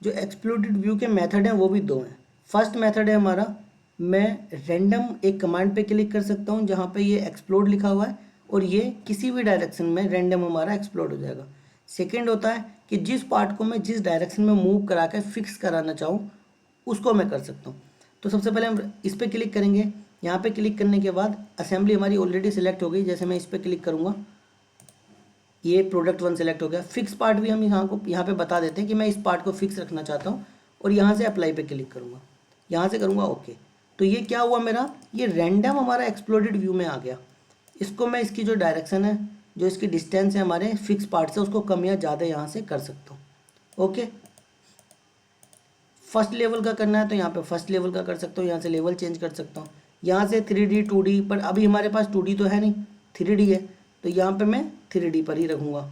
जो एक्सप्लोडेड व्यू के मेथड हैं वो भी दो हैं। फर्स्ट मेथड है हमारा, मैं रैंडम एक कमांड पे क्लिक कर सकता हूँ जहाँ पे ये एक्सप्लोड लिखा हुआ है और ये किसी भी डायरेक्शन में रैंडम हमारा एक्सप्लोड हो जाएगा। सेकंड होता है कि जिस पार्ट को मैं जिस डायरेक्शन में मूव करा के फिक्स कराना चाहूँ उसको मैं कर सकता हूँ। तो सबसे पहले हम इस पर क्लिक करेंगे, यहाँ पे क्लिक करने के बाद असेंबली हमारी ऑलरेडी सिलेक्ट हो गई। जैसे मैं इस पर क्लिक करूँगा ये प्रोडक्ट 1 सेलेक्ट हो गया। फिक्स पार्ट भी हम यहाँ पे बता देते हैं कि मैं इस पार्ट को फिक्स रखना चाहता हूँ और यहाँ से अप्लाई पे क्लिक करूँगा, यहाँ से करूँगा ओके। तो ये क्या हुआ मेरा, ये रैंडम हमारा एक्सप्लोडेड व्यू में आ गया। इसको मैं इसकी जो डायरेक्शन है, जो इसकी डिस्टेंस है हमारे फिक्स पार्ट से, उसको कम या ज़्यादा यहाँ से कर सकता हूँ। ओके, फर्स्ट लेवल का करना है तो यहाँ पे फर्स्ट लेवल का कर सकता हूँ, यहाँ से लेवल चेंज कर सकता हूँ। यहाँ से 3D 2D, पर अभी हमारे पास 2D तो है नहीं, 3D है, तो यहाँ पे मैं 3D पर ही रखूँगा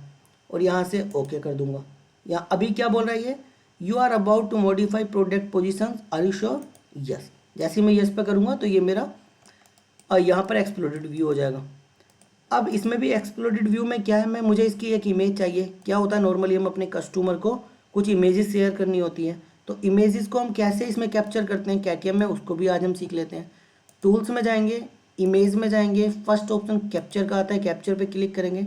और यहाँ से ओके कर दूँगा। यहाँ अभी क्या बोल रहा है ये, you are about to modify product position, are you sure, yes. जैसे मैं यस पे करूँगा तो ये मेरा यहाँ पर एक्सप्लोडेड व्यू हो जाएगा। अब इसमें भी एक्सप्लोडेड व्यू में क्या है, मैं मुझे इसकी एक इमेज चाहिए। क्या होता है, नॉर्मली हम अपने कस्टमर को कुछ इमेजेस शेयर करनी होती हैं, तो इमेजेस को हम कैसे इसमें कैप्चर करते हैं कैटीएम में, उसको भी आज हम सीख लेते हैं। टूल्स में जाएंगे, इमेज में जाएंगे, फर्स्ट ऑप्शन कैप्चर का आता है, कैप्चर पे क्लिक करेंगे।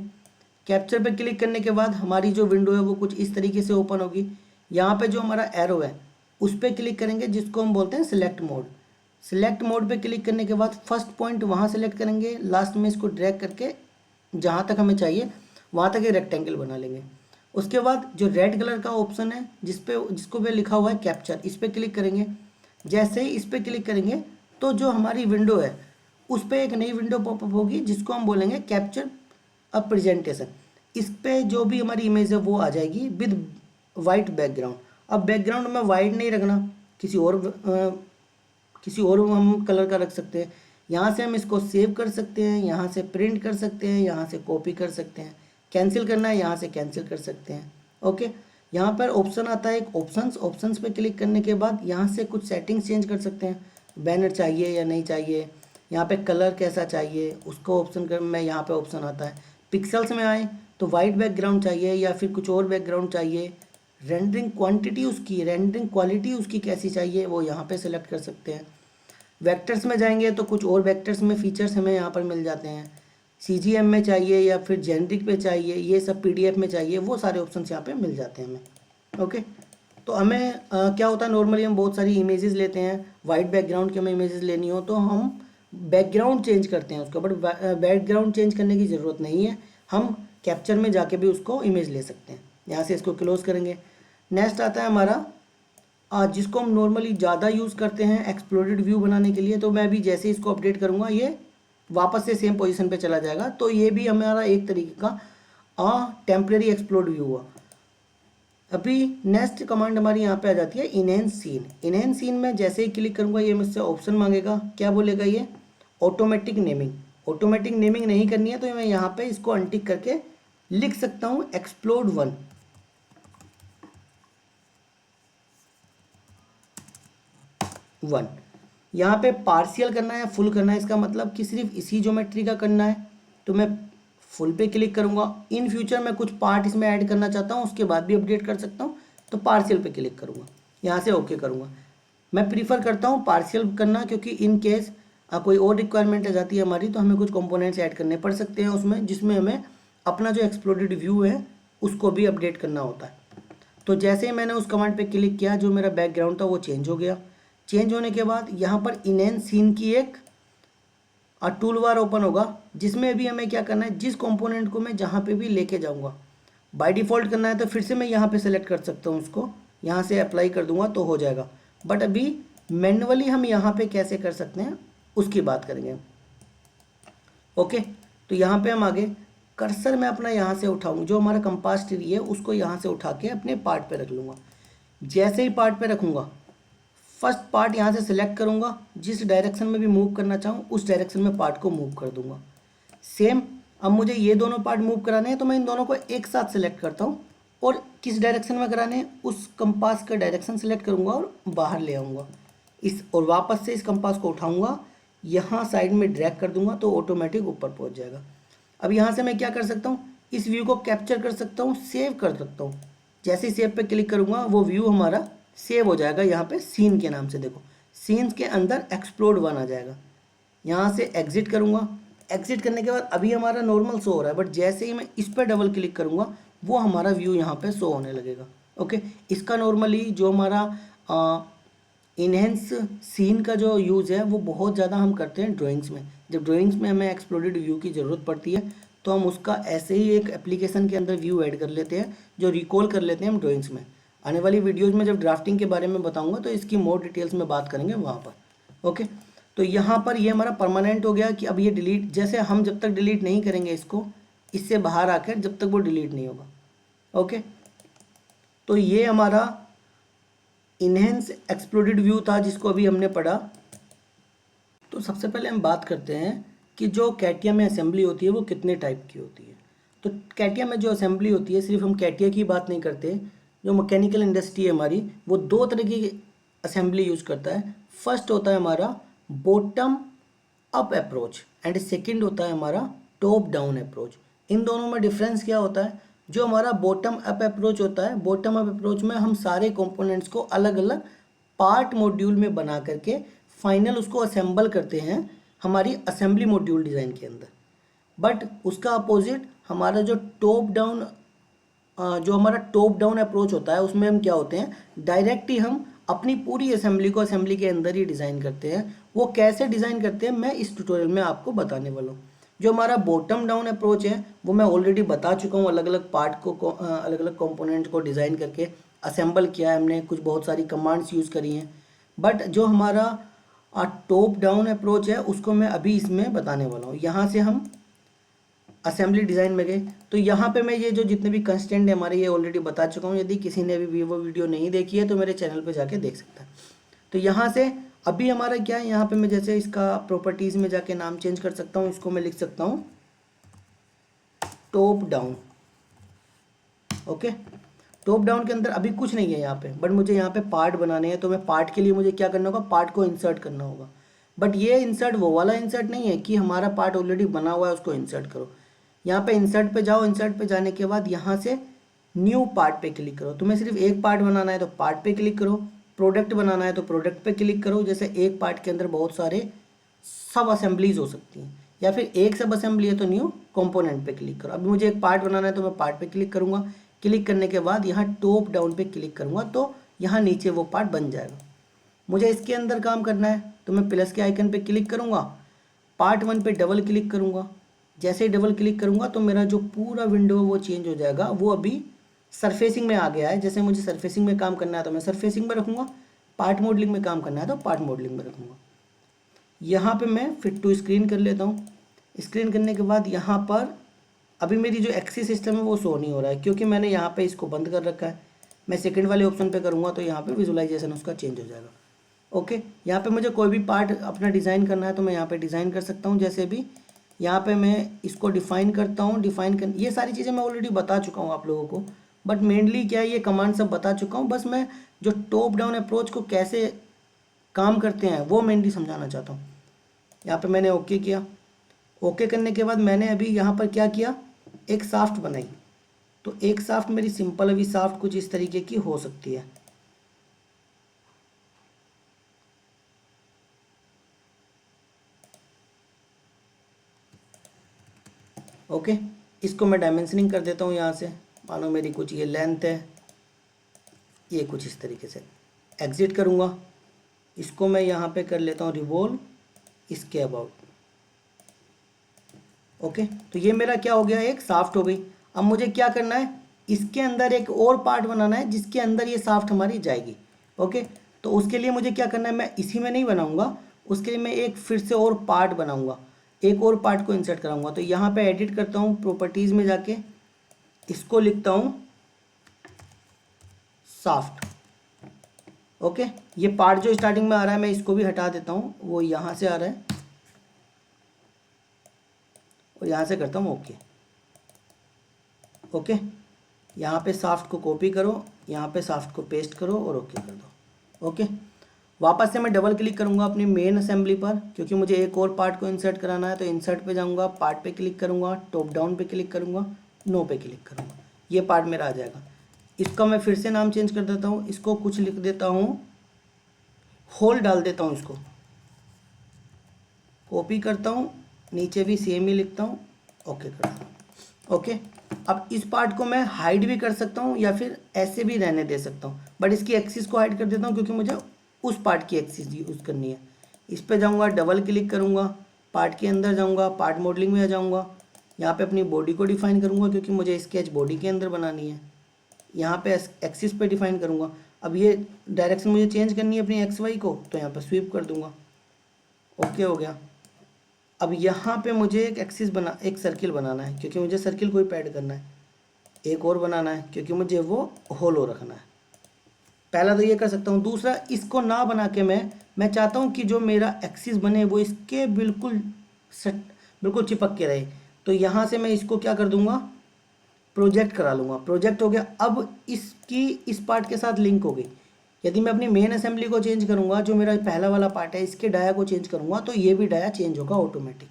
कैप्चर पे क्लिक करने के बाद हमारी जो विंडो है वो कुछ इस तरीके से ओपन होगी। यहाँ पे जो हमारा एरो है उस पर क्लिक करेंगे, जिसको हम बोलते हैं सिलेक्ट मोड। सिलेक्ट मोड पे क्लिक करने के बाद फर्स्ट पॉइंट वहाँ सेलेक्ट करेंगे, लास्ट में इसको ड्रैग करके जहाँ तक हमें चाहिए वहाँ तक एक रेक्टेंगल बना लेंगे। उसके बाद जो रेड कलर का ऑप्शन है जिसको पे लिखा हुआ है कैप्चर, इस पर क्लिक करेंगे। जैसे ही इस पर क्लिक करेंगे तो जो हमारी विंडो है उस पर एक नई विंडो पॉपअप होगी, जिसको हम बोलेंगे कैप्चर अ प्रेजेंटेशन। इस पर जो भी हमारी इमेज है वो आ जाएगी विद वाइट बैकग्राउंड। अब बैकग्राउंड में वाइट नहीं रखना, किसी और हम कलर का रख सकते हैं। यहाँ से हम इसको सेव कर सकते हैं, यहाँ से प्रिंट कर सकते हैं, यहाँ से कॉपी कर सकते हैं, कैंसिल करना है यहाँ से कैंसिल कर सकते हैं। ओके, यहाँ पर ऑप्शन आता है एक ऑप्शंस पे क्लिक करने के बाद यहाँ से कुछ सेटिंग्स चेंज कर सकते हैं, बैनर चाहिए या नहीं चाहिए, यहाँ पे कलर कैसा चाहिए उसको ऑप्शन कर, मैं यहाँ पे ऑप्शन आता है। पिक्सल्स में आए तो वाइट बैकग्राउंड चाहिए या फिर कुछ और बैकग्राउंड चाहिए, रेंडरिंग क्वालिटी उसकी कैसी चाहिए वो यहाँ पे सेलेक्ट कर सकते हैं। वेक्टर्स में जाएंगे तो कुछ और वेक्टर्स में फीचर्स हमें यहाँ पर मिल जाते हैं। CGM में चाहिए या फिर जेनरिक पे चाहिए, ये सब PDF में चाहिए, वो सारे ऑप्शंस यहाँ पे मिल जाते हैं हमें। ओके, तो हमें क्या होता है, नॉर्मली हम बहुत सारी इमेजेस लेते हैं, वाइट बैकग्राउंड की हमें इमेजेस लेनी हो तो हम बैकग्राउंड चेंज करते हैं उसका, बट बैकग्राउंड चेंज करने की ज़रूरत नहीं है, हम कैप्चर में जाके भी उसको इमेज ले सकते हैं। यहाँ से इसको क्लोज करेंगे। नेक्स्ट आता है हमारा जिसको हम नॉर्मली ज़्यादा यूज़ करते हैं एक्सप्लोडेड व्यू बनाने के लिए। तो मैं भी जैसे ही इसको अपडेट करूँगा ये वापस से सेम पोजीशन पे चला जाएगा। तो ये भी हमारा एक तरीके का टेम्परेरी एक्सप्लोड व्यू हुआ। अभी नेक्स्ट कमांड हमारी यहाँ पे आ जाती है इनहेंस सीन। इनहेंस सीन में जैसे ही क्लिक करूँगा ये मुझसे ऑप्शन मांगेगा, क्या बोलेगा ये, ऑटोमेटिक नेमिंग। ऑटोमेटिक नेमिंग नहीं करनी है तो मैं यहाँ पे इसको अनटिक करके लिख सकता हूँ एक्सप्लोड 1। यहाँ पे पार्शियल करना है फुल करना है, इसका मतलब कि सिर्फ इसी ज्योमेट्री का करना है तो मैं फुल पे क्लिक करूँगा। इन फ्यूचर मैं कुछ पार्ट इसमें ऐड करना चाहता हूँ, उसके बाद भी अपडेट कर सकता हूँ, तो पार्शियल पे क्लिक करूँगा, यहाँ से ओके करूँगा। मैं प्रीफर करता हूँ पार्शियल करना, क्योंकि इन केस कोई और रिक्वायरमेंट आ जाती है हमारी तो हमें कुछ कंपोनेंट्स ऐड करने पड़ सकते हैं उसमें, जिसमें हमें अपना जो एक्सप्लोडेड व्यू है उसको भी अपडेट करना होता है। तो जैसे ही मैंने उस कमांड पे क्लिक किया जो मेरा बैकग्राउंड था वो चेंज हो गया। चेंज होने के बाद यहाँ पर इनहेंस सीन की एक टूल बार ओपन होगा, जिसमें भी हमें क्या करना है, जिस कंपोनेंट को मैं जहाँ पे भी लेके जाऊँगा, बाय डिफ़ॉल्ट करना है तो फिर से मैं यहाँ पे सेलेक्ट कर सकता हूँ, उसको यहाँ से अप्लाई कर दूंगा तो हो जाएगा। बट अभी मैन्युअली हम यहाँ पे कैसे कर सकते हैं उसकी बात करेंगे। ओके, तो यहाँ पे हम आगे कर्सर में अपना यहाँ से उठाऊँ, जो हमारा कंपास ट्री है उसको यहाँ से उठा के अपने पार्ट पे रख लूँगा। जैसे ही पार्ट पे रखूँगा फर्स्ट पार्ट यहाँ से सिलेक्ट करूँगा, जिस डायरेक्शन में भी मूव करना चाहूँ उस डायरेक्शन में पार्ट को मूव कर दूँगा। सेम अब मुझे ये दोनों पार्ट मूव कराने हैं तो मैं इन दोनों को एक साथ सेलेक्ट करता हूँ और किस डायरेक्शन में कराने हैं उस कंपास का डायरेक्शन सेलेक्ट करूँगा और बाहर ले आऊँगा इस, और वापस से इस कंपास को उठाऊँगा, यहाँ साइड में ड्रैग कर दूँगा तो ऑटोमेटिक ऊपर पहुँच जाएगा। अब यहाँ से मैं क्या कर सकता हूँ, इस व्यू को कैप्चर कर सकता हूँ, सेव कर सकता हूँ। जैसे ही सेव पे क्लिक करूँगा वो व्यू हमारा सेव हो जाएगा, यहाँ पे सीन के नाम से। देखो सीन्स के अंदर एक्सप्लोड 1 आ जाएगा। यहाँ से एग्जिट करूँगा, एग्जिट करने के बाद अभी हमारा नॉर्मल शो हो रहा है, बट जैसे ही मैं इस पर डबल क्लिक करूँगा वो हमारा व्यू यहाँ पे शो होने लगेगा। ओके, इसका नॉर्मली जो हमारा इनहेंस सीन का जो यूज़ है वो बहुत ज़्यादा हम करते हैं ड्राइंग्स में। जब ड्राइंग्स में हमें एक्सप्लोडेड व्यू की ज़रूरत पड़ती है तो हम उसका ऐसे ही एक एप्लीकेशन के अंदर व्यू ऐड कर लेते हैं, जो रिकॉल कर लेते हैं हम ड्राइंग्स में। आने वाली वीडियोज़ में जब ड्राफ्टिंग के बारे में बताऊंगा तो इसकी मोर डिटेल्स में बात करेंगे वहाँ पर। ओके, तो यहाँ पर ये हमारा परमानेंट हो गया कि अब ये डिलीट, जैसे हम जब तक डिलीट नहीं करेंगे इसको इससे बाहर आकर, जब तक वो डिलीट नहीं होगा। ओके, तो ये हमारा इनहेंस एक्सप्लोडेड व्यू था जिसको अभी हमने पढ़ा। तो सबसे पहले हम बात करते हैं कि जो कैटिया में असेंबली होती है वो कितने टाइप की होती है। तो कैटिया में जो असेंबली होती है, सिर्फ हम कैटिया की बात नहीं करते, जो मैकेनिकल इंडस्ट्री है हमारी वो दो तरह की असेंबली यूज़ करता है। फर्स्ट होता है हमारा bottom up approach and second होता है हमारा टॉप डाउन अप्रोच। इन दोनों में डिफरेंस क्या होता है? जो हमारा बॉटम अप अप्रोच होता है, बॉटम अप अप्रोच में हम सारे कंपोनेंट्स को अलग अलग पार्ट मॉड्यूल में बना करके फाइनल उसको असेंबल करते हैं हमारी असेंबली मॉड्यूल डिज़ाइन के अंदर। बट उसका अपोजिट हमारा जो टॉप डाउन अप्रोच होता है, उसमें हम क्या होते हैं, डायरेक्ट ही हम अपनी पूरी असेंबली को असेंबली के अंदर ही डिज़ाइन करते हैं। वो कैसे डिज़ाइन करते हैं मैं इस ट्यूटोरियल में आपको बताने वाला हूँ। जो हमारा बॉटम डाउन अप्रोच है वो मैं ऑलरेडी बता चुका हूँ, अलग अलग पार्ट को अलग अलग कंपोनेंट को डिज़ाइन करके असेंबल किया है हमने, कुछ बहुत सारी कमांड्स यूज़ करी हैं। बट जो हमारा टॉप डाउन अप्रोच है उसको मैं अभी इसमें बताने वाला हूँ। यहाँ से हम असेंबली डिज़ाइन में गए, तो यहाँ पे मैं ये जो जितने भी कंस्टेंट है हमारे ये ऑलरेडी बता चुका हूँ। यदि किसी ने अभी वो वीडियो नहीं देखी है तो मेरे चैनल पे जाके देख सकता है। तो यहाँ से अभी हमारा क्या है, यहाँ पे मैं जैसे इसका प्रॉपर्टीज़ में जाके नाम चेंज कर सकता हूँ, इसको मैं लिख सकता हूँ top down. Okay, top down के अंदर अभी कुछ नहीं है यहाँ पे, बट मुझे यहाँ पे पार्ट बनाने हैं। तो मैं पार्ट के लिए मुझे क्या करना होगा, पार्ट को इंसर्ट करना होगा। बट ये इंसर्ट वो वाला इंसर्ट नहीं है कि हमारा पार्ट ऑलरेडी बना हुआ है उसको इंसर्ट करो। यहाँ पे इंसर्ट पे जाओ, इंसर्ट पे जाने के बाद यहाँ से न्यू पार्ट पे क्लिक करो। तुम्हें सिर्फ एक पार्ट बनाना है तो पार्ट पे क्लिक करो, प्रोडक्ट बनाना है तो प्रोडक्ट पे क्लिक करो। जैसे एक पार्ट के अंदर बहुत सारे सब असेंबलीज हो सकती हैं, या फिर एक सब असेंबली है तो न्यू कंपोनेंट पे क्लिक करो। अभी मुझे एक पार्ट बनाना है तो मैं पार्ट पे क्लिक करूँगा। क्लिक करने के बाद यहाँ टॉप डाउन पे क्लिक करूँगा तो यहाँ नीचे वो पार्ट बन जाएगा। मुझे इसके अंदर काम करना है तो मैं प्लस के आइकन पे क्लिक करूँगा, पार्ट 1 पे डबल क्लिक करूँगा। जैसे ही डबल क्लिक करूँगा तो मेरा जो पूरा विंडो वो चेंज हो जाएगा। वो अभी सरफेसिंग में आ गया है। जैसे मुझे सरफेसिंग में काम करना है तो मैं सरफेसिंग में रखूँगा, पार्ट मॉडलिंग में काम करना है तो पार्ट मॉडलिंग में रखूँगा। यहाँ पे मैं फिट टू स्क्रीन कर लेता हूँ। स्क्रीन करने के बाद यहाँ पर अभी मेरी जो एक्सिस सिस्टम है वो शो नहीं हो रहा है क्योंकि मैंने यहाँ पे इसको बंद कर रखा है। मैं सेकंड वाले ऑप्शन पे करूँगा तो यहाँ पे विजुलाइजेशन उसका चेंज हो जाएगा। ओके, यहाँ पे मुझे कोई भी पार्ट अपना डिज़ाइन करना है तो मैं यहाँ पे डिज़ाइन कर सकता हूँ। जैसे भी यहाँ पे मैं इसको डिफ़ाइन करता हूँ, ये सारी चीज़ें मैं ऑलरेडी बता चुका हूँ आप लोगों को। बट मेनली क्या है, ये कमांड सब बता चुका हूँ। बस मैं जो टॉप डाउन अप्रोच को कैसे काम करते हैं वो मेनली समझाना चाहता हूँ। यहाँ पे मैंने ओके किया। ओके करने के बाद मैंने अभी यहाँ पर क्या किया, एक साफ्ट बनाई। तो एक साफ्ट मेरी सिंपल अभी साफ्ट कुछ इस तरीके की हो सकती है। ओके, इसको मैं डायमेंशनिंग कर देता हूँ यहाँ से। मानो मेरी कुछ ये लेंथ है, ये कुछ इस तरीके से। एग्जिट करूँगा, इसको मैं यहाँ पे कर लेता हूँ रिवॉल्व इसके अबाउट। ओके, तो ये मेरा क्या हो गया, एक साफ्ट हो गई। अब मुझे क्या करना है, इसके अंदर एक और पार्ट बनाना है जिसके अंदर ये साफ्ट हमारी जाएगी। ओके, तो उसके लिए मुझे क्या करना है, मैं इसी में नहीं बनाऊंगा, उसके लिए मैं एक फिर से और पार्ट बनाऊंगा, एक और पार्ट को इंसर्ट कराऊंगा। तो यहाँ पे एडिट करता हूँ, प्रॉपर्टीज़ में जाके इसको लिखता हूँ साफ्ट। ओके, ये पार्ट जो स्टार्टिंग में आ रहा है मैं इसको भी हटा देता हूँ, वो यहाँ से आ रहा है और यहाँ से करता हूँ ओके। ओके, यहाँ पे साफ्ट को कॉपी करो, यहाँ पे साफ्ट को पेस्ट करो और ओके कर दो। ओके, वापस से मैं डबल क्लिक करूँगा अपनी मेन असेंबली पर क्योंकि मुझे एक और पार्ट को इंसर्ट कराना है। तो इंसर्ट पे जाऊँगा, पार्ट पे क्लिक करूँगा, टॉप डाउन पे क्लिक करूँगा, नो पे क्लिक करूँगा, ये पार्ट मेरा आ जाएगा। इसका मैं फिर से नाम चेंज कर देता हूँ, इसको कुछ लिख देता हूँ, होल डाल देता हूँ, इसको कॉपी करता हूँ, नीचे भी सेम ही लिखता हूँ, ओके करता हूँ। ओके, अब इस पार्ट को मैं हाइड भी कर सकता हूँ या फिर ऐसे भी रहने दे सकता हूँ, बट इसकी एक्सिस को हाइड कर देता हूँ क्योंकि मुझे उस पार्ट की एक्सिस यूज़ करनी है। इस पे जाऊँगा, डबल क्लिक करूँगा, पार्ट के अंदर जाऊँगा, पार्ट मॉडलिंग में आ जाऊँगा, यहाँ पे अपनी बॉडी को डिफाइन करूँगा क्योंकि मुझे स्केच बॉडी के अंदर बनानी है। यहाँ पे एक्सिस पे डिफाइन करूँगा। अब ये डायरेक्शन मुझे चेंज करनी है अपनी एक्स वाई को, तो यहाँ पर स्वीप कर दूँगा। ओके हो गया। अब यहाँ पे मुझे एक सर्किल बनाना है, क्योंकि मुझे सर्किल को ही पैड करना है। एक और बनाना है, क्योंकि मुझे वो होलो रखना है। पहला तो ये कर सकता हूँ। दूसरा, इसको ना बना के मैं चाहता हूँ कि जो मेरा एक्सिस बने वो इसके बिल्कुल सट बिल्कुल चिपक के रहे। तो यहाँ से मैं इसको क्या कर दूंगा, प्रोजेक्ट करा लूँगा। प्रोजेक्ट हो गया। अब इसकी इस पार्ट के साथ लिंक हो गई। यदि मैं अपनी मेन असेंबली को चेंज करूँगा, जो मेरा पहला वाला पार्ट है, इसके डाया को चेंज करूँगा, तो ये भी डाया चेंज होगा ऑटोमेटिक।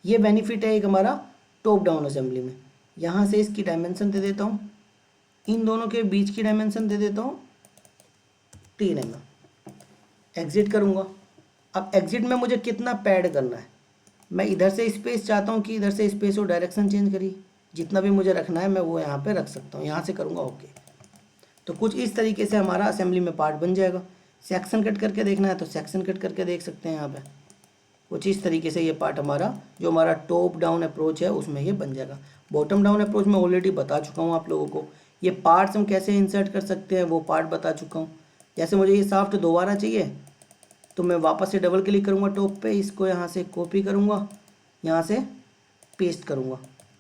ये बेनिफिट है एक हमारा टॉप डाउन असेंबली में। यहाँ से इसकी डायमेंशन दे देता हूँ, इन दोनों के बीच की डायमेंशन दे देता हूँ 3 mm। एग्जिट करूँगा। अब एग्जिट में मुझे कितना पैड करना है, मैं इधर से स्पेस चाहता हूँ कि इधर से स्पेस और डायरेक्शन चेंज करी, जितना भी मुझे रखना है मैं वो यहाँ पे रख सकता हूँ। यहाँ से करूँगा ओके। तो कुछ इस तरीके से हमारा असेंबली में पार्ट बन जाएगा। सेक्शन कट करके देखना है तो सेक्शन कट करके देख सकते हैं यहाँ पे। कुछ इस तरीके से ये पार्ट हमारा, जो हमारा टॉप डाउन अप्रोच है, उसमें ये बन जाएगा। बॉटम डाउन अप्रोच में ऑलरेडी बता चुका हूँ आप लोगों को। ये पार्ट्स हम कैसे इंसर्ट कर सकते हैं वो पार्ट बता चुका हूँ। जैसे मुझे ये साफ्ट दोबारा चाहिए तो मैं वापस से डबल क्लिक करूँगा टॉप पे, इसको यहाँ से कॉपी करूँगा, यहाँ से पेस्ट करूँगा,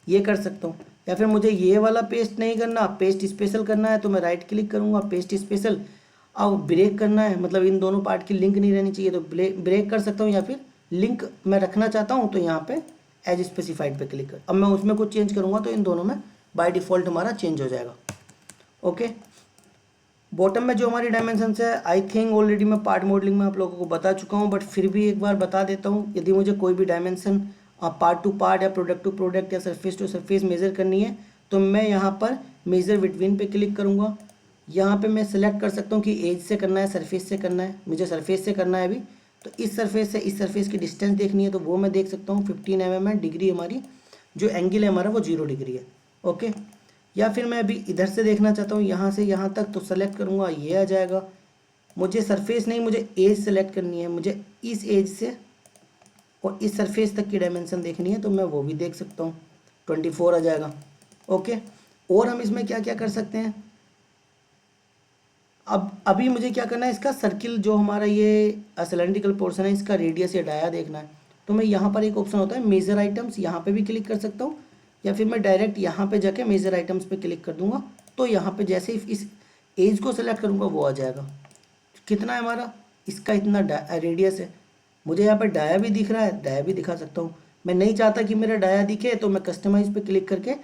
ये कर सकता हूँ। या फिर मुझे ये वाला पेस्ट नहीं करना, पेस्ट स्पेशल करना है, तो मैं राइट क्लिक करूँगा, पेस्ट स्पेशल। अब ब्रेक करना है, मतलब इन दोनों पार्ट की लिंक नहीं रहनी चाहिए, तो ब्रेक कर सकता हूँ। या फिर लिंक मैं रखना चाहता हूँ तो यहाँ पे एज स्पेसिफाइड पे क्लिक कर। अब मैं उसमें कुछ चेंज करूँगा तो इन दोनों में बाय डिफ़ॉल्ट हमारा चेंज हो जाएगा। ओके। बॉटम में जो हमारी डायमेंशन है, आई थिंक ऑलरेडी मैं पार्ट मॉडलिंग में आप लोगों को बता चुका हूँ, बट फिर भी एक बार बता देता हूँ। यदि मुझे कोई भी डायमेंशन पार्ट टू पार्ट या प्रोडक्ट टू प्रोडक्ट या सरफेस टू सरफेस मेज़र करनी है, तो मैं यहाँ पर मेज़र बिटवीन पे क्लिक करूँगा। यहाँ पे मैं सेलेक्ट कर सकता हूँ कि एज से करना है, सरफेस से करना है। मुझे सरफेस से करना है अभी, तो इस सरफेस से इस सरफेस की डिस्टेंस देखनी है, तो वो मैं देख सकता हूँ 15 mm है। डिग्री हमारी जो एंगल है हमारा वो 0 डिग्री है। ओके। या फिर मैं अभी इधर से देखना चाहता हूँ, यहाँ से यहाँ तक, तो सेलेक्ट करूँगा, ये आ जाएगा। मुझे सरफेस नहीं, मुझे एज सेलेक्ट करनी है। मुझे इस एज से और इस सरफेस तक की डायमेंशन देखनी है, तो मैं वो भी देख सकता हूँ, 24 आ जाएगा। ओके। और हम इसमें क्या क्या कर सकते हैं, अब अभी मुझे क्या करना है, इसका सर्किल जो हमारा ये सिलेंड्रिकल पोर्शन है, इसका रेडियस या डाया देखना है। तो मैं यहाँ पर एक ऑप्शन होता है मेजर आइटम्स, यहाँ पे भी क्लिक कर सकता हूँ, या फिर मैं डायरेक्ट यहाँ पे जाके मेजर आइटम्स पे क्लिक कर दूंगा। तो यहाँ पे जैसे ही इस एज को सेलेक्ट करूँगा वो आ जाएगा। कितना है हमारा, इसका इतना रेडियस है। मुझे यहाँ पर डाया भी दिख रहा है, डाया भी दिखा सकता हूँ। मैं नहीं चाहता कि मेरा डाया दिखे, तो मैं कस्टमाइज पे क्लिक करके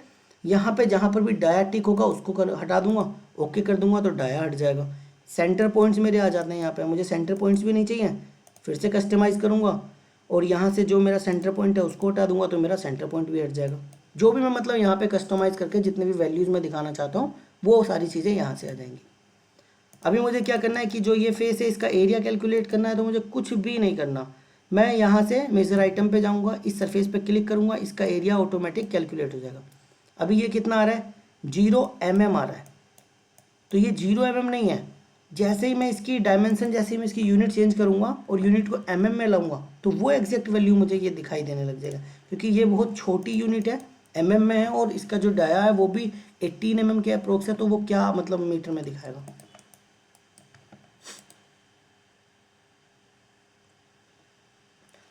यहाँ पे जहाँ पर भी डाया टिक होगा उसको हटा दूंगा, ओके कर दूंगा, तो डाया हट जाएगा। सेंटर पॉइंट्स मेरे आ जाते हैं यहाँ पे, मुझे सेंटर पॉइंट्स भी नहीं चाहिए, फिर से कस्टमाइज़ करूँगा और यहाँ से जो मेरा सेंटर पॉइंट है उसको हटा दूंगा, तो मेरा सेंटर पॉइंट भी हट जाएगा। जो भी मैं मतलब यहाँ पे कस्टमाइज़ करके जितने भी वैल्यूज़ मैं दिखाना चाहता हूँ वो सारी चीज़ें यहाँ से आ जाएंगी। अभी मुझे क्या करना है कि जो ये फेस है इसका एरिया कैलकुलेट करना है, तो मुझे कुछ भी नहीं करना। मैं यहाँ से मेजर आइटम पे जाऊँगा, इस सरफेस पे क्लिक करूँगा, इसका एरिया ऑटोमेटिक कैलकुलेट हो जाएगा। अभी ये कितना आ रहा है, 0 mm आ रहा है। तो ये 0 mm नहीं है। जैसे ही मैं इसकी डायमेंशन, जैसे ही मैं इसकी यूनिट चेंज करूँगा और यूनिट को mm में लाऊंगा, तो वो एग्जैक्ट वैल्यू मुझे ये दिखाई देने लग जाएगा, क्योंकि ये बहुत छोटी यूनिट है, mm में है, और इसका जो डाया है वो भी 18 mm के अप्रोक्स है, तो वो क्या मतलब मीटर में दिखाएगा।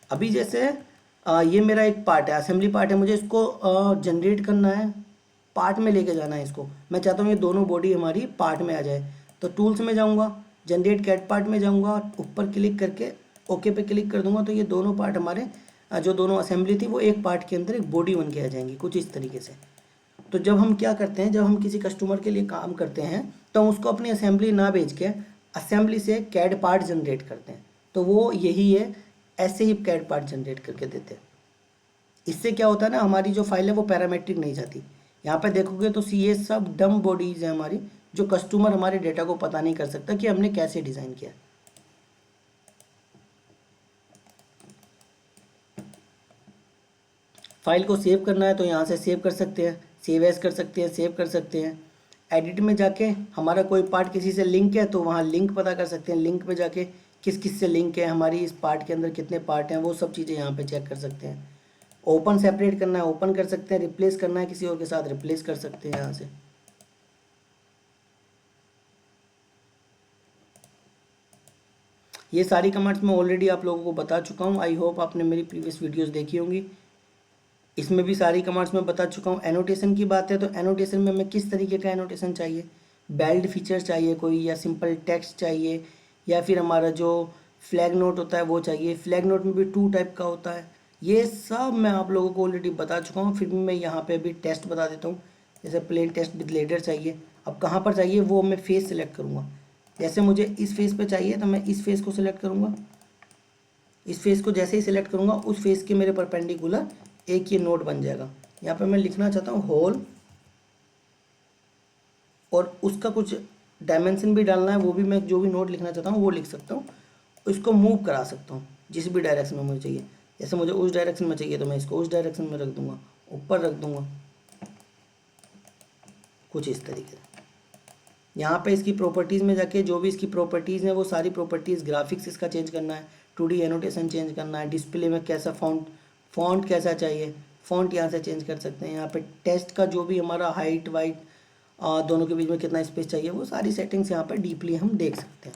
अभी जैसे ये मेरा एक पार्ट है, असेंबली पार्ट है, मुझे इसको जनरेट करना है, पार्ट में लेके जाना है इसको। मैं चाहता हूँ ये दोनों बॉडी हमारी पार्ट में आ जाए, तो टूल्स में जाऊँगा, जनरेट कैट पार्ट में जाऊँगा, ऊपर क्लिक करके ओके पे क्लिक कर दूंगा, तो ये दोनों पार्ट हमारे जो दोनों असेंबली थी वो एक पार्ट के अंदर एक बॉडी बन के आ जाएंगी, कुछ इस तरीके से। तो जब हम क्या करते हैं, जब हम किसी कस्टमर के लिए काम करते हैं, तो हम उसको अपनी असेंबली ना भेज के असेंबली से कैड पार्ट जनरेट करते हैं, तो वो यही है, ऐसे ही कैड पार्ट जनरेट करके देते हैं। इससे क्या होता है ना, हमारी जो फाइल है वो पैरामेट्रिक नहीं जाती। यहाँ पे देखोगे तो ये सब डम बॉडीज है हमारी, जो कस्टमर हमारे डेटा को पता नहीं कर सकता कि हमने कैसे डिज़ाइन किया। फाइल को सेव करना है तो यहाँ से सेव कर सकते हैं, सेव एज कर सकते हैं, सेव कर सकते हैं। एडिट में जाके हमारा कोई पार्ट किसी से लिंक है तो वहाँ लिंक पता कर सकते हैं, लिंक पे जाके किस किस से लिंक है, हमारी इस पार्ट के अंदर कितने पार्ट हैं, वो सब चीज़ें यहाँ पे चेक कर सकते हैं। ओपन सेपरेट करना है ओपन कर सकते हैं, रिप्लेस करना है किसी और के साथ रिप्लेस कर सकते हैं यहाँ से। ये सारी कमांड्स मैं ऑलरेडी आप लोगों को बता चुका हूँ। आई होप आपने मेरी प्रीवियस वीडियोस देखी होंगी। इसमें भी सारी कमांड्स मैं बता चुका हूँ। एनोटेशन की बात है तो एनोटेशन में हमें किस तरीके का एनोटेशन चाहिए, बेल्ट फीचर चाहिए कोई, या सिंपल टेक्स्ट चाहिए, या फिर हमारा जो फ्लैग नोट होता है वो चाहिए। फ्लैग नोट में भी 2 टाइप का होता है। ये सब मैं आप लोगों को ऑलरेडी बता चुका हूँ। फिर भी मैं यहाँ पे अभी टेस्ट बता देता हूँ। जैसे प्लेन टेस्ट विद लेडर चाहिए। अब कहाँ पर चाहिए वो मैं फेस सेलेक्ट करूँगा। जैसे मुझे इस फेस पे चाहिए तो मैं इस फेस को सिलेक्ट करूँगा। इस फेस को जैसे ही सिलेक्ट करूँगा उस फेस के मेरे परपेंडिकुलर एक ये नोट बन जाएगा। यहाँ पे मैं लिखना चाहता हूँ होल, और उसका कुछ डायमेंशन भी डालना है, वो भी मैं जो भी नोट लिखना चाहता हूँ वो लिख सकता हूँ। इसको मूव करा सकता हूँ जिस भी डायरेक्शन में मुझे चाहिए। जैसे मुझे उस डायरेक्शन में चाहिए तो मैं इसको उस डायरेक्शन में रख दूँगा, ऊपर रख दूँगा, कुछ इस तरीके से। यहाँ पे इसकी प्रॉपर्टीज़ में जाके जो भी इसकी प्रॉपर्टीज़ हैं वो सारी प्रॉपर्टीज़, ग्राफिक्स इसका चेंज करना है, 2D एनोटेशन चेंज करना है, डिस्प्ले में कैसा फॉन्ट कैसा चाहिए, फॉन्ट यहाँ से चेंज कर सकते हैं। यहाँ पे टेक्स्ट का जो भी हमारा हाइट वाइट दोनों के बीच में कितना स्पेस चाहिए वो सारी सेटिंग्स यहाँ पर डीपली हम देख सकते हैं।